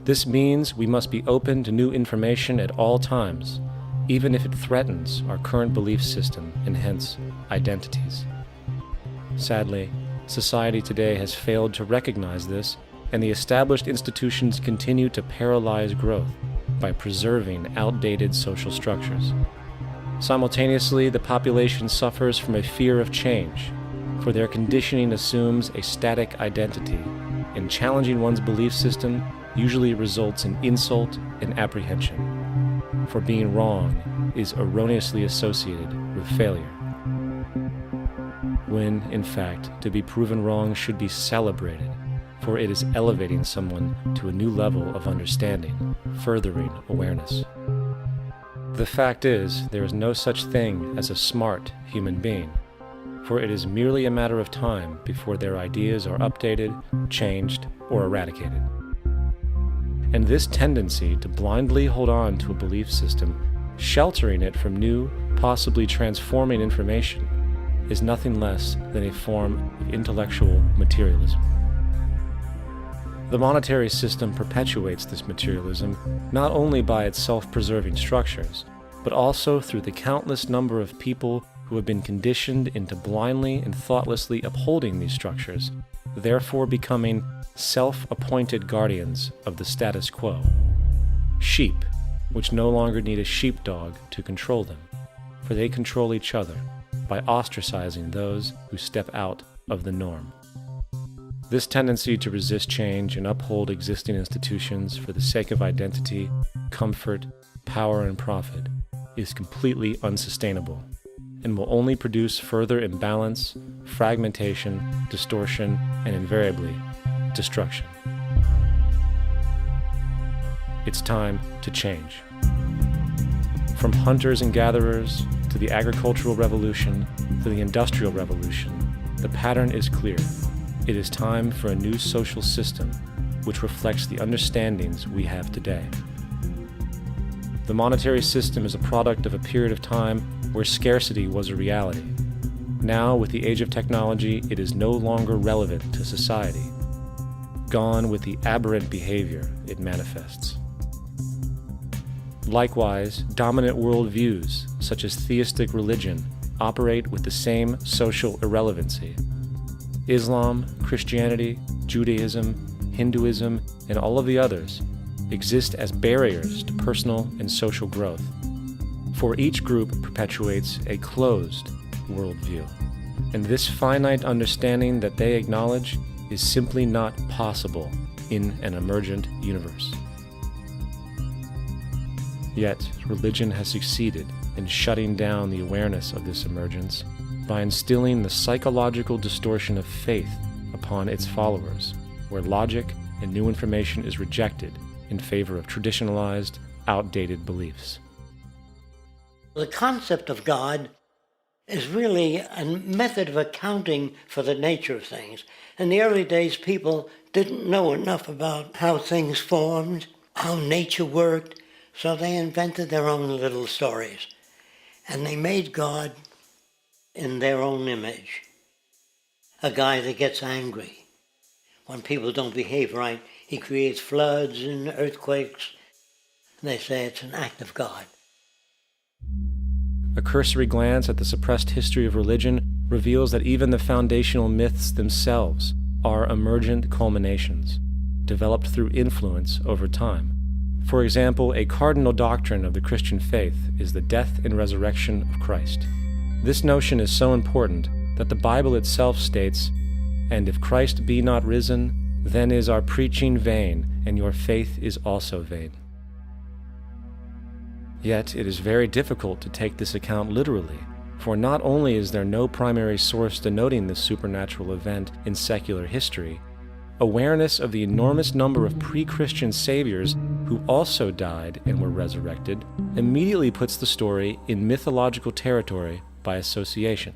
This means we must be open to new information at all times, even if it threatens our current belief system and hence identities. Sadly, society today has failed to recognize this, and the established institutions continue to paralyze growth by preserving outdated social structures. Simultaneously, the population suffers from a fear of change, for their conditioning assumes a static identity, and challenging one's belief system usually results in insult and apprehension, for being wrong is erroneously associated with failure, when, in fact, to be proven wrong should be celebrated, for it is elevating someone to a new level of understanding, furthering awareness. The fact is, there is no such thing as a smart human being, for it is merely a matter of time before their ideas are updated, changed, or eradicated. And this tendency to blindly hold on to a belief system, sheltering it from new, possibly transforming information, is nothing less than a form of intellectual materialism. The monetary system perpetuates this materialism not only by its self-preserving structures, but also through the countless number of people who have been conditioned into blindly and thoughtlessly upholding these structures, therefore becoming self-appointed guardians of the status quo. Sheep, which no longer need a sheepdog to control them, for they control each other by ostracizing those who step out of the norm. This tendency to resist change and uphold existing institutions for the sake of identity, comfort, power, and profit is completely unsustainable and will only produce further imbalance, fragmentation, distortion, and invariably, destruction. It's time to change. From hunters and gatherers to the agricultural revolution to the industrial revolution, the pattern is clear. It is time for a new social system which reflects the understandings we have today. The monetary system is a product of a period of time where scarcity was a reality. Now, with the age of technology, it is no longer relevant to society. Gone with the aberrant behavior it manifests. Likewise, dominant worldviews, such as theistic religion, operate with the same social irrelevancy. Islam, Christianity, Judaism, Hinduism, and all of the others exist as barriers to personal and social growth, for each group perpetuates a closed worldview, and this finite understanding that they acknowledge is simply not possible in an emergent universe. Yet, religion has succeeded in shutting down the awareness of this emergence by instilling the psychological distortion of faith upon its followers, where logic and new information is rejected in favor of traditionalized, outdated beliefs. The concept of God is really a method of accounting for the nature of things. In the early days, people didn't know enough about how things formed, how nature worked, so they invented their own little stories. And they made God in their own image. A guy that gets angry. When people don't behave right, he creates floods and earthquakes. They say it's an act of God. A cursory glance at the suppressed history of religion reveals that even the foundational myths themselves are emergent culminations, developed through influence over time. For example, a cardinal doctrine of the Christian faith is the death and resurrection of Christ. This notion is so important that the Bible itself states, "And if Christ be not risen, then is our preaching vain, and your faith is also vain." Yet it is very difficult to take this account literally, for not only is there no primary source denoting this supernatural event in secular history, awareness of the enormous number of pre-Christian saviors who also died and were resurrected immediately puts the story in mythological territory by association.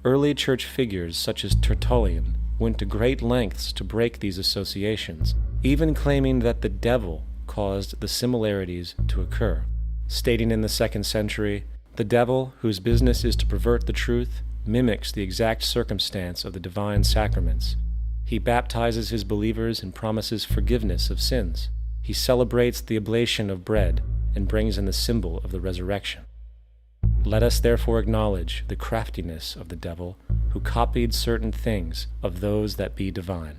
Early church figures such as Tertullian went to great lengths to break these associations, even claiming that the devil caused the similarities to occur, stating in the 2nd century, "The devil, whose business is to pervert the truth, mimics the exact circumstance of the divine sacraments. He baptizes his believers and promises forgiveness of sins. He celebrates the oblation of bread and brings in the symbol of the resurrection. Let us therefore acknowledge the craftiness of the devil, who copied certain things of those that be divine.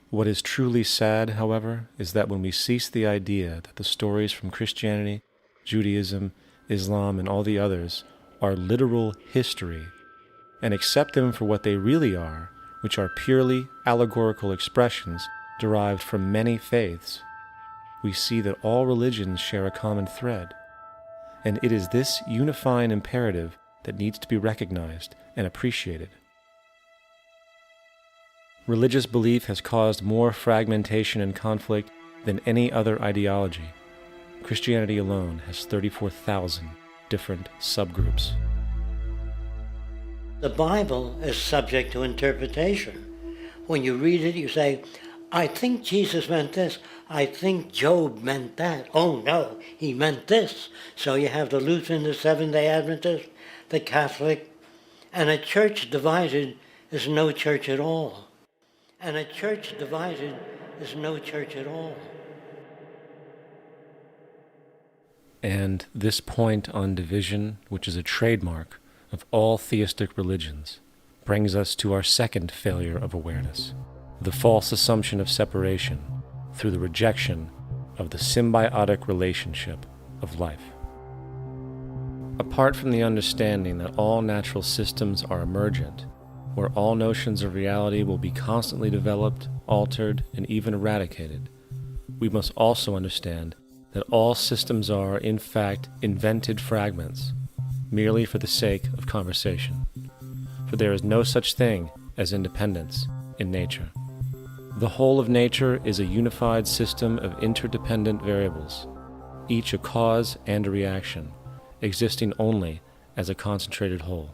What is truly sad, however, is that when we cease the idea that the stories from Christianity, Judaism, Islam, and all the others are literal history, and accept them for what they really are, which are purely allegorical expressions derived from many faiths, we see that all religions share a common thread, and it is this unifying imperative that needs to be recognized and appreciated. Religious belief has caused more fragmentation and conflict than any other ideology. Christianity alone has 34,000 different subgroups. The Bible is subject to interpretation. When you read it, you say, I think Jesus meant this. I think Job meant that. Oh no, he meant this. So you have the Lutheran, the Seventh-day Adventist, the Catholic, and a church divided is no church at all. And a church divided is no church at all. And this point on division, which is a trademark of all theistic religions, brings us to our second failure of awareness, the false assumption of separation through the rejection of the symbiotic relationship of life. Apart from the understanding that all natural systems are emergent, where all notions of reality will be constantly developed, altered, and even eradicated, we must also understand that all systems are, in fact, invented fragments, merely for the sake of conversation. For there is no such thing as independence in nature. The whole of nature is a unified system of interdependent variables, each a cause and a reaction, existing only as a concentrated whole.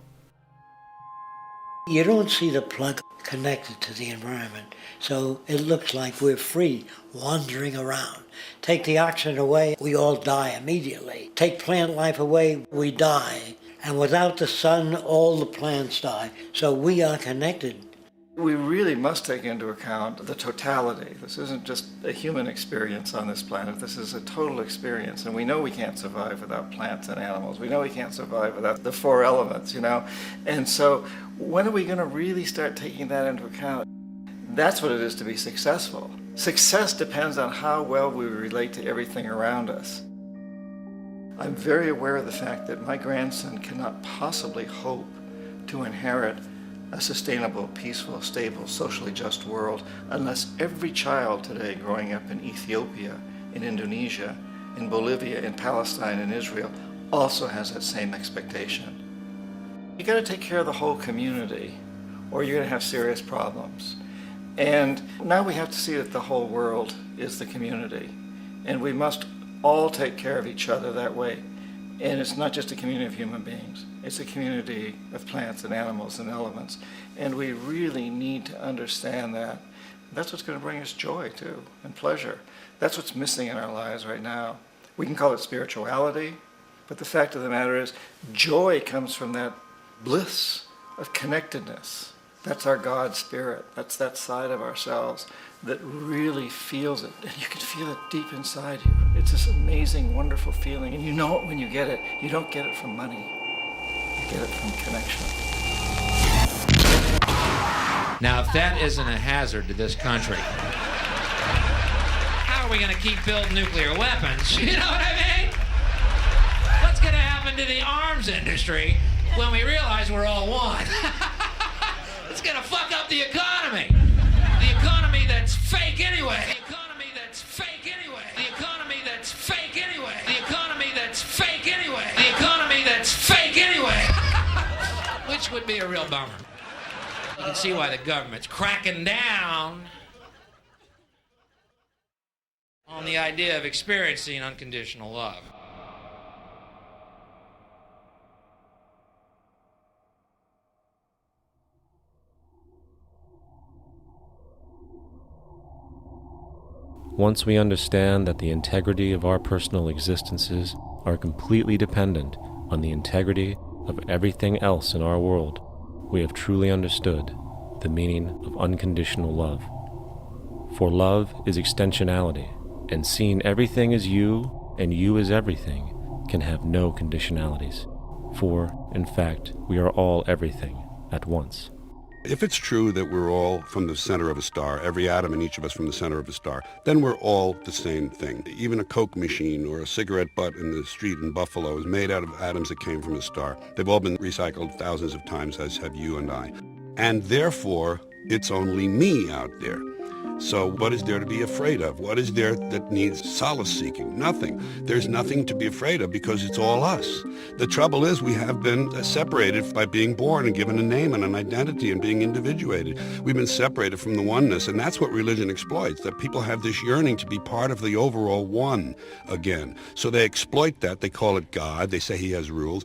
You don't see the plug connected to the environment, so it looks like we're free, wandering around. Take the oxygen away, we all die immediately. Take plant life away, we die. And without the sun, all the plants die. So we are connected. We really must take into account the totality. This isn't just a human experience on this planet. This is a total experience. And we know we can't survive without plants and animals. We know we can't survive without the four elements, you know. And so when are we going to really start taking that into account? That's what it is to be successful. Success depends on how well we relate to everything around us. I'm very aware of the fact that my grandson cannot possibly hope to inherit a sustainable, peaceful, stable, socially just world unless every child today growing up in Ethiopia, in Indonesia, in Bolivia, in Palestine, in Israel also has that same expectation. You got to take care of the whole community or you're going to have serious problems. And now we have to see that the whole world is the community, and we must all take care of each other that way. And it's not just a community of human beings, it's a community of plants and animals and elements. And we really need to understand that. That's what's going to bring us joy too, and pleasure. That's what's missing in our lives right now. We can call it spirituality, but the fact of the matter is joy comes from that bliss of connectedness. That's our God spirit. That's that side of ourselves that really feels it. And you can feel it deep inside you. It's this amazing, wonderful feeling. And you know it when you get it. You don't get it from money. You get it from connection. Now, if that isn't a hazard to this country, how are we going to keep building nuclear weapons? You know what I mean? What's going to happen to the arms industry when we realize we're all one? It's going to fuck up the economy. The economy that's fake anyway. The economy that's fake anyway. The economy that's fake anyway. The economy that's fake anyway. The economy that's fake anyway. Which would be a real bummer. You can see why the government's cracking down on the idea of experiencing unconditional love. Once we understand that the integrity of our personal existences are completely dependent on the integrity of everything else in our world, we have truly understood the meaning of unconditional love. For love is extensionality, and seeing everything as you and you as everything can have no conditionalities. For, in fact, we are all everything at once. If it's true that we're all from the center of a star, every atom in each of us from the center of a star, then we're all the same thing. Even a Coke machine or a cigarette butt in the street in Buffalo is made out of atoms that came from a star. They've all been recycled thousands of times, as have you and I. And therefore, it's only me out there. So what is there to be afraid of? What is there that needs solace-seeking? Nothing. There's nothing to be afraid of because it's all us. The trouble is we have been separated by being born and given a name and an identity and being individuated. We've been separated from the oneness, and that's what religion exploits, that people have this yearning to be part of the overall one again. So they exploit that. They call it God. They say he has rules.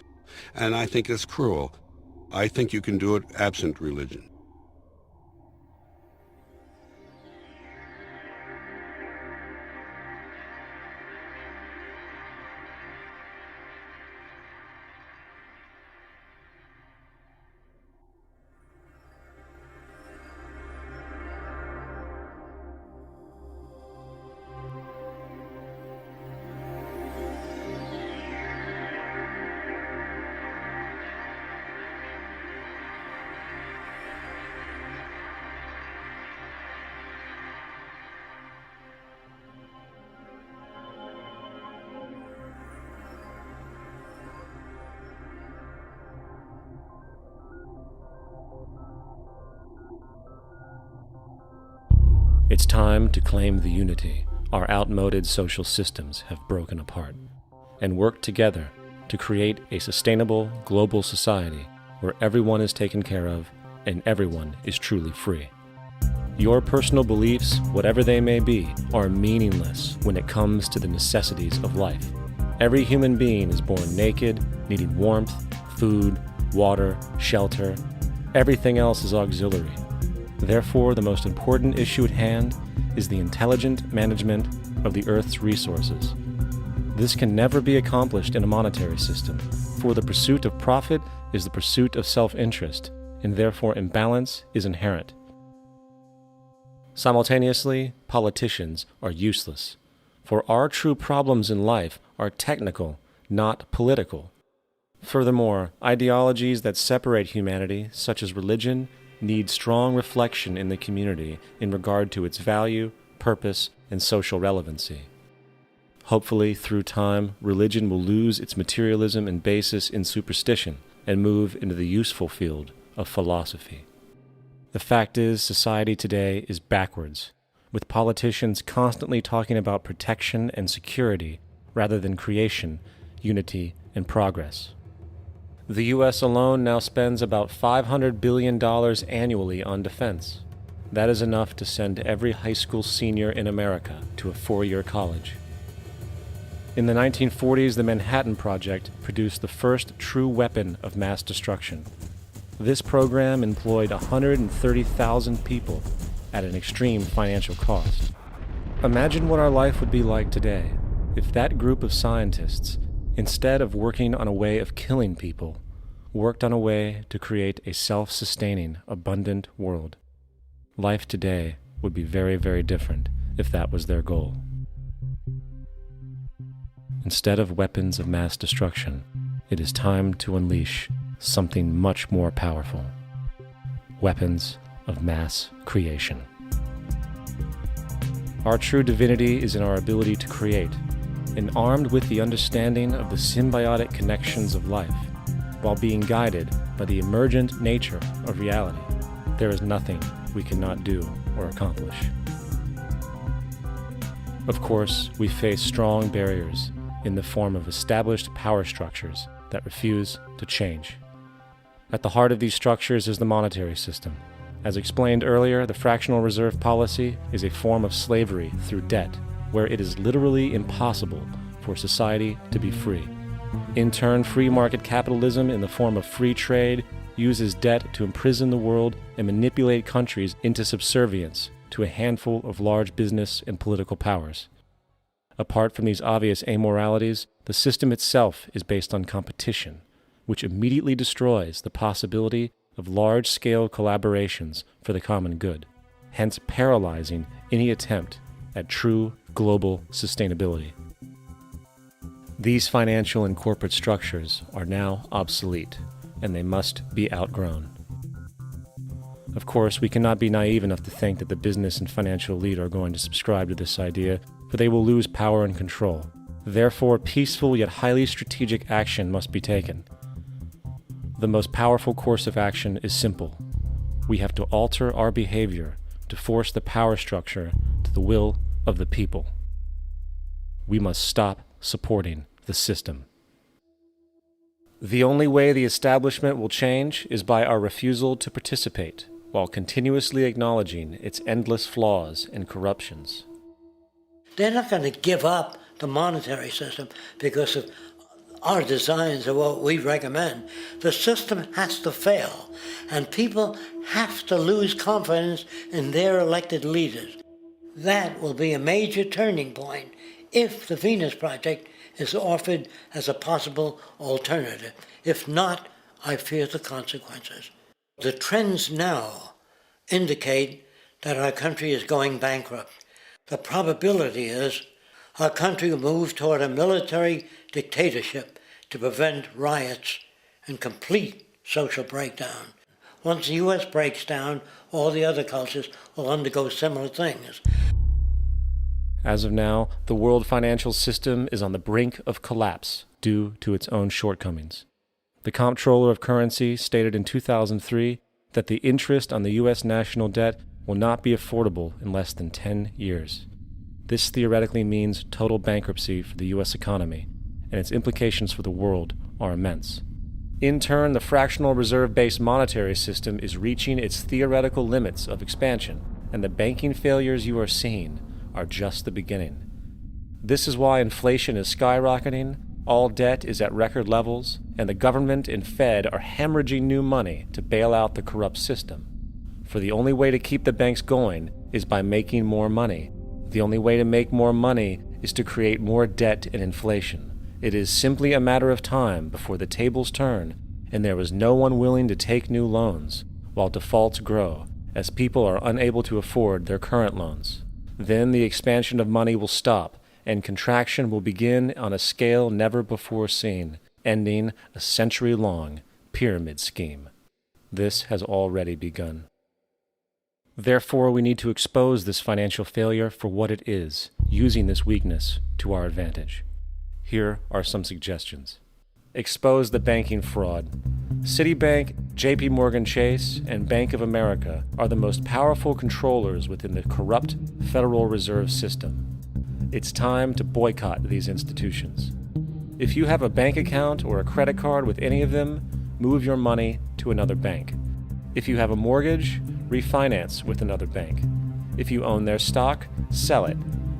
And I think it's cruel. I think you can do it absent religion. It's time to claim the unity our outmoded social systems have broken apart, and work together to create a sustainable global society where everyone is taken care of and everyone is truly free. Your personal beliefs, whatever they may be, are meaningless when it comes to the necessities of life. Every human being is born naked, needing warmth, food, water, shelter. Everything else is auxiliary. Therefore, the most important issue at hand is the intelligent management of the Earth's resources. This can never be accomplished in a monetary system, for the pursuit of profit is the pursuit of self-interest, and therefore imbalance is inherent. Simultaneously, politicians are useless, for our true problems in life are technical, not political. Furthermore, ideologies that separate humanity, such as religion, need strong reflection in the community in regard to its value, purpose, and social relevancy. Hopefully, through time, religion will lose its materialism and basis in superstition and move into the useful field of philosophy. The fact is, society today is backwards, with politicians constantly talking about protection and security rather than creation, unity, and progress. The U.S. alone now spends about $500 billion annually on defense. That is enough to send every high school senior in America to a 4-year college. In the 1940s, the Manhattan Project produced the first true weapon of mass destruction. This program employed 130,000 people at an extreme financial cost. Imagine what our life would be like today if that group of scientists, instead of working on a way of killing people, worked on a way to create a self-sustaining, abundant world. Life today would be very, very different if that was their goal. Instead of weapons of mass destruction, it is time to unleash something much more powerful. Weapons of mass creation. Our true divinity is in our ability to create, and armed with the understanding of the symbiotic connections of life, while being guided by the emergent nature of reality, there is nothing we cannot do or accomplish. Of course, we face strong barriers in the form of established power structures that refuse to change. At the heart of these structures is the monetary system. As explained earlier, the fractional reserve policy is a form of slavery through debt, where it is literally impossible for society to be free. In turn, free market capitalism in the form of free trade uses debt to imprison the world and manipulate countries into subservience to a handful of large business and political powers. Apart from these obvious amoralities, the system itself is based on competition, which immediately destroys the possibility of large-scale collaborations for the common good, hence paralyzing any attempt at true global sustainability. These financial and corporate structures are now obsolete, and they must be outgrown. Of course, we cannot be naive enough to think that the business and financial elite are going to subscribe to this idea, for they will lose power and control. Therefore, peaceful yet highly strategic action must be taken. The most powerful course of action is simple. We have to alter our behavior to force the power structure to the will of the people. We must stop supporting the system. The only way the establishment will change is by our refusal to participate, while continuously acknowledging its endless flaws and corruptions. They're not going to give up the monetary system because of our designs of what we recommend. The system has to fail, and people have to lose confidence in their elected leaders. That will be a major turning point if the Venus Project is offered as a possible alternative. If not, I fear the consequences. The trends now indicate that our country is going bankrupt. The probability is our country will move toward a military dictatorship to prevent riots and complete social breakdown. Once the U.S. breaks down, all the other cultures will undergo similar things. As of now, the world financial system is on the brink of collapse due to its own shortcomings. The Comptroller of Currency stated in 2003 that the interest on the U.S. national debt will not be affordable in less than 10 years. This theoretically means total bankruptcy for the U.S. economy, and its implications for the world are immense. In turn, the fractional reserve-based monetary system is reaching its theoretical limits of expansion, and the banking failures you are seeing are just the beginning. This is why inflation is skyrocketing, all debt is at record levels, and the government and Fed are hemorrhaging new money to bail out the corrupt system. For the only way to keep the banks going is by making more money. The only way to make more money is to create more debt and inflation. It is simply a matter of time before the tables turn, and there is no one willing to take new loans, while defaults grow, as people are unable to afford their current loans. Then the expansion of money will stop, and contraction will begin on a scale never before seen, ending a century-long pyramid scheme. This has already begun. Therefore, we need to expose this financial failure for what it is, using this weakness to our advantage. Here are some suggestions. Expose the banking fraud. Citibank, JP Morgan Chase, and Bank of America are the most powerful controllers within the corrupt Federal Reserve System. It's time to boycott these institutions. If you have a bank account or a credit card with any of them, move your money to another bank. If you have a mortgage, refinance with another bank. If you own their stock, sell it.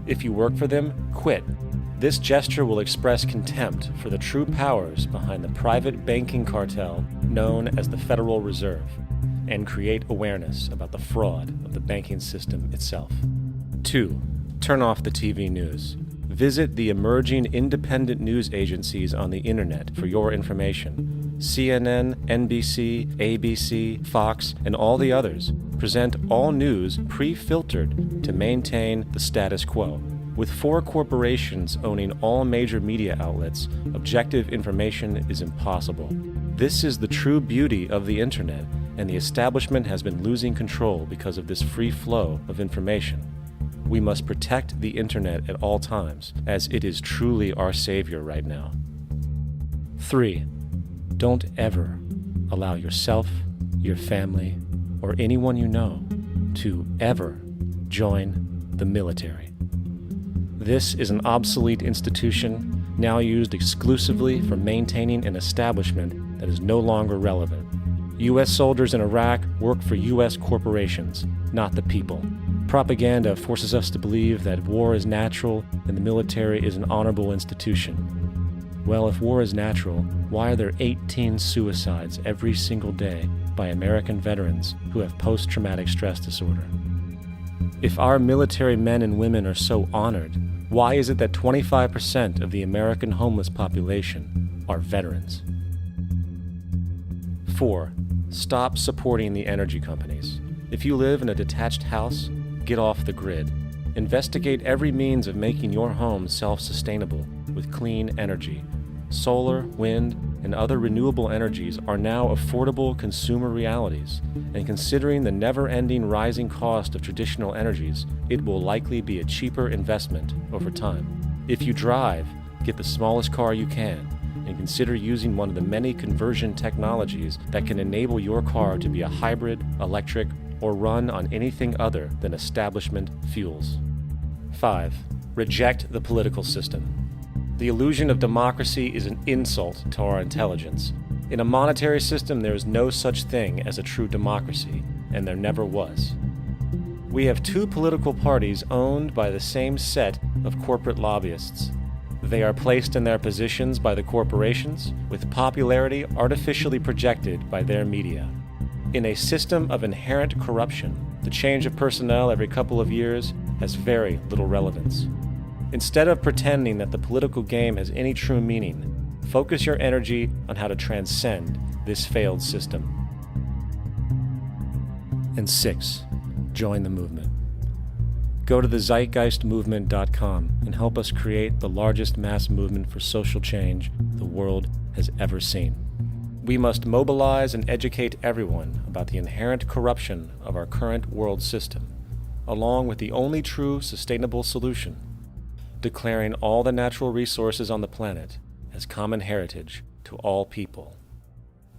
If you work for them, quit. This gesture will express contempt for the true powers behind the private banking cartel known as the Federal Reserve, and create awareness about the fraud of the banking system itself. 2. Turn off the TV news. Visit the emerging independent news agencies on the internet for your information. CNN, NBC, ABC, Fox, and all the others present all news pre-filtered to maintain the status quo. With 4 corporations owning all major media outlets, objective information is impossible. This is the true beauty of the internet, and the establishment has been losing control because of this free flow of information. We must protect the internet at all times, as it is truly our savior right now. 3. Don't ever allow yourself, your family, or anyone you know to ever join the military. This is an obsolete institution now used exclusively for maintaining an establishment that is no longer relevant. U.S. soldiers in Iraq work for U.S. corporations, not the people. Propaganda forces us to believe that war is natural and the military is an honorable institution. Well, if war is natural, why are there 18 suicides every single day by American veterans who have post-traumatic stress disorder? If our military men and women are so honored, why is it that 25% of the American homeless population are veterans? 4. Stop supporting the energy companies. If you live in a detached house, get off the grid. Investigate every means of making your home self-sustainable with clean energy. Solar, wind, and other renewable energies are now affordable consumer realities, and considering the never-ending rising cost of traditional energies, it will likely be a cheaper investment over time. If you drive, get the smallest car you can, and consider using one of the many conversion technologies that can enable your car to be a hybrid, electric, or run on anything other than establishment fuels. 5. Reject the political system. The illusion of democracy is an insult to our intelligence. In a monetary system, there is no such thing as a true democracy, and there never was. We have two political parties owned by the same set of corporate lobbyists. They are placed in their positions by the corporations, with popularity artificially projected by their media. In a system of inherent corruption, the change of personnel every couple of years has very little relevance. Instead of pretending that the political game has any true meaning, focus your energy on how to transcend this failed system. And 6. Join the movement. Go to the ZEITGEISTmovement.com and help us create the largest mass movement for social change the world has ever seen. We must mobilize and educate everyone about the inherent corruption of our current world system, along with the only true sustainable solution: declaring all the natural resources on the planet as common heritage to all people,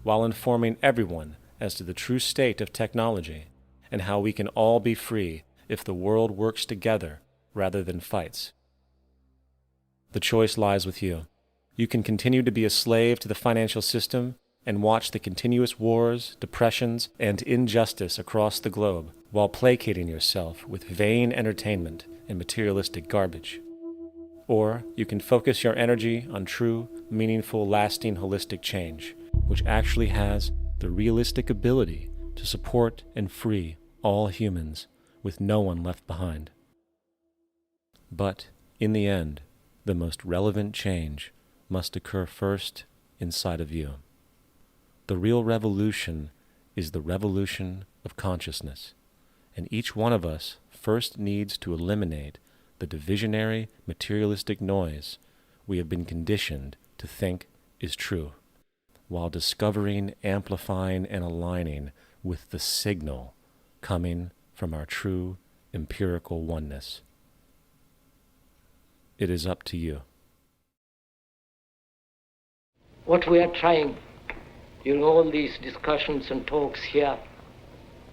while informing everyone as to the true state of technology and how we can all be free if the world works together rather than fights. The choice lies with you. You can continue to be a slave to the financial system and watch the continuous wars, depressions, and injustice across the globe while placating yourself with vain entertainment and materialistic garbage. Or you can focus your energy on true, meaningful, lasting, holistic change, which actually has the realistic ability to support and free all humans with no one left behind. But, in the end, the most relevant change must occur first inside of you. The real revolution is the revolution of consciousness, and each one of us first needs to eliminate the divisionary, materialistic noise we have been conditioned to think is true, while discovering, amplifying, and aligning with the signal coming from our true empirical oneness. It is up to you. What we are trying in all these discussions and talks here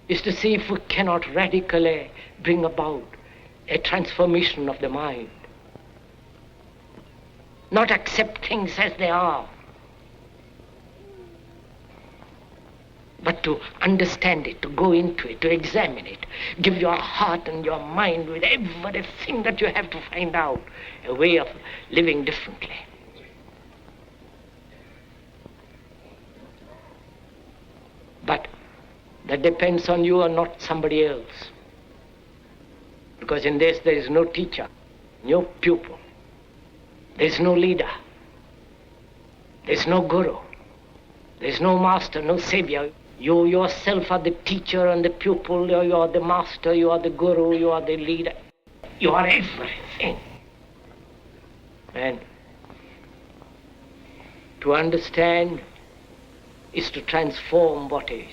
is to see if we cannot radically bring about a transformation of the mind. Not accept things as they are, but to understand it, to go into it, to examine it, give your heart and your mind with everything that you have to find out a way of living differently. But that depends on you and not somebody else. Because in this there is no teacher, no pupil, there is no leader, there is no guru, there is no master, no savior. You yourself are the teacher and the pupil, you are the master, you are the guru, you are the leader. You are everything. And to understand is to transform what is.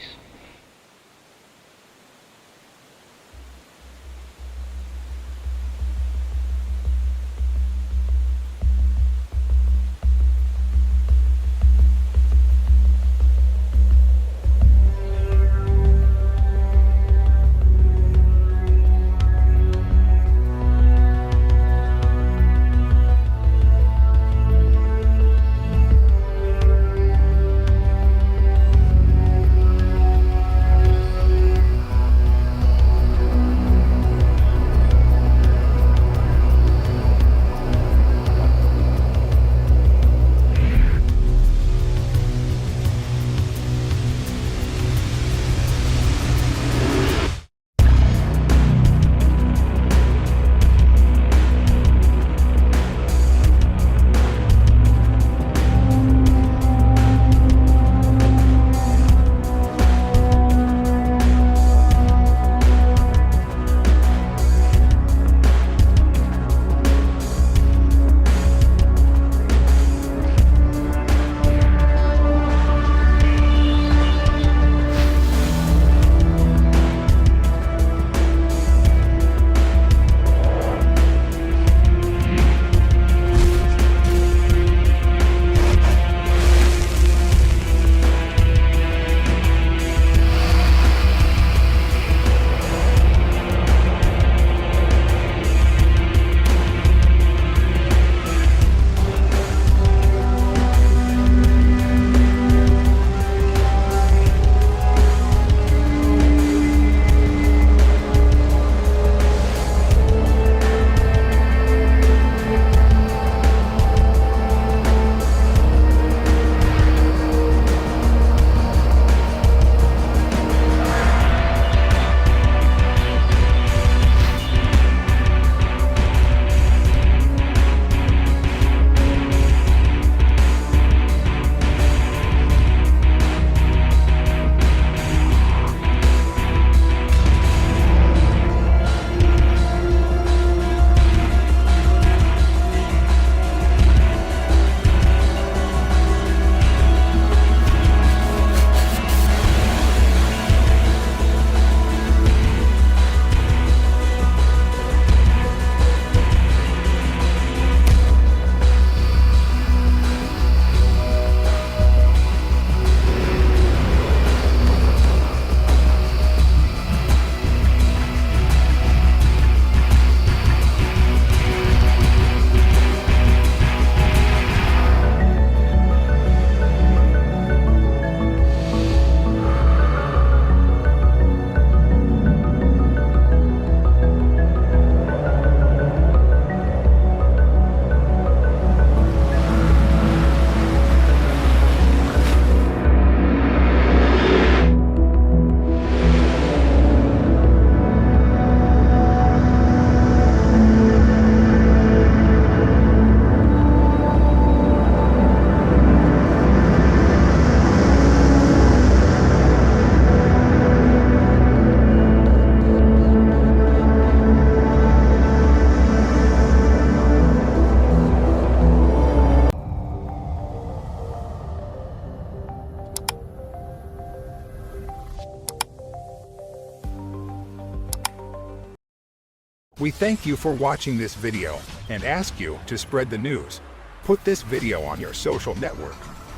We thank you for watching this video and ask you to spread the news. Put this video on your social network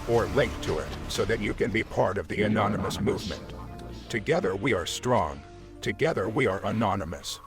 or link to it so that you can be part of the anonymous movement. Together we are strong. Together we are anonymous.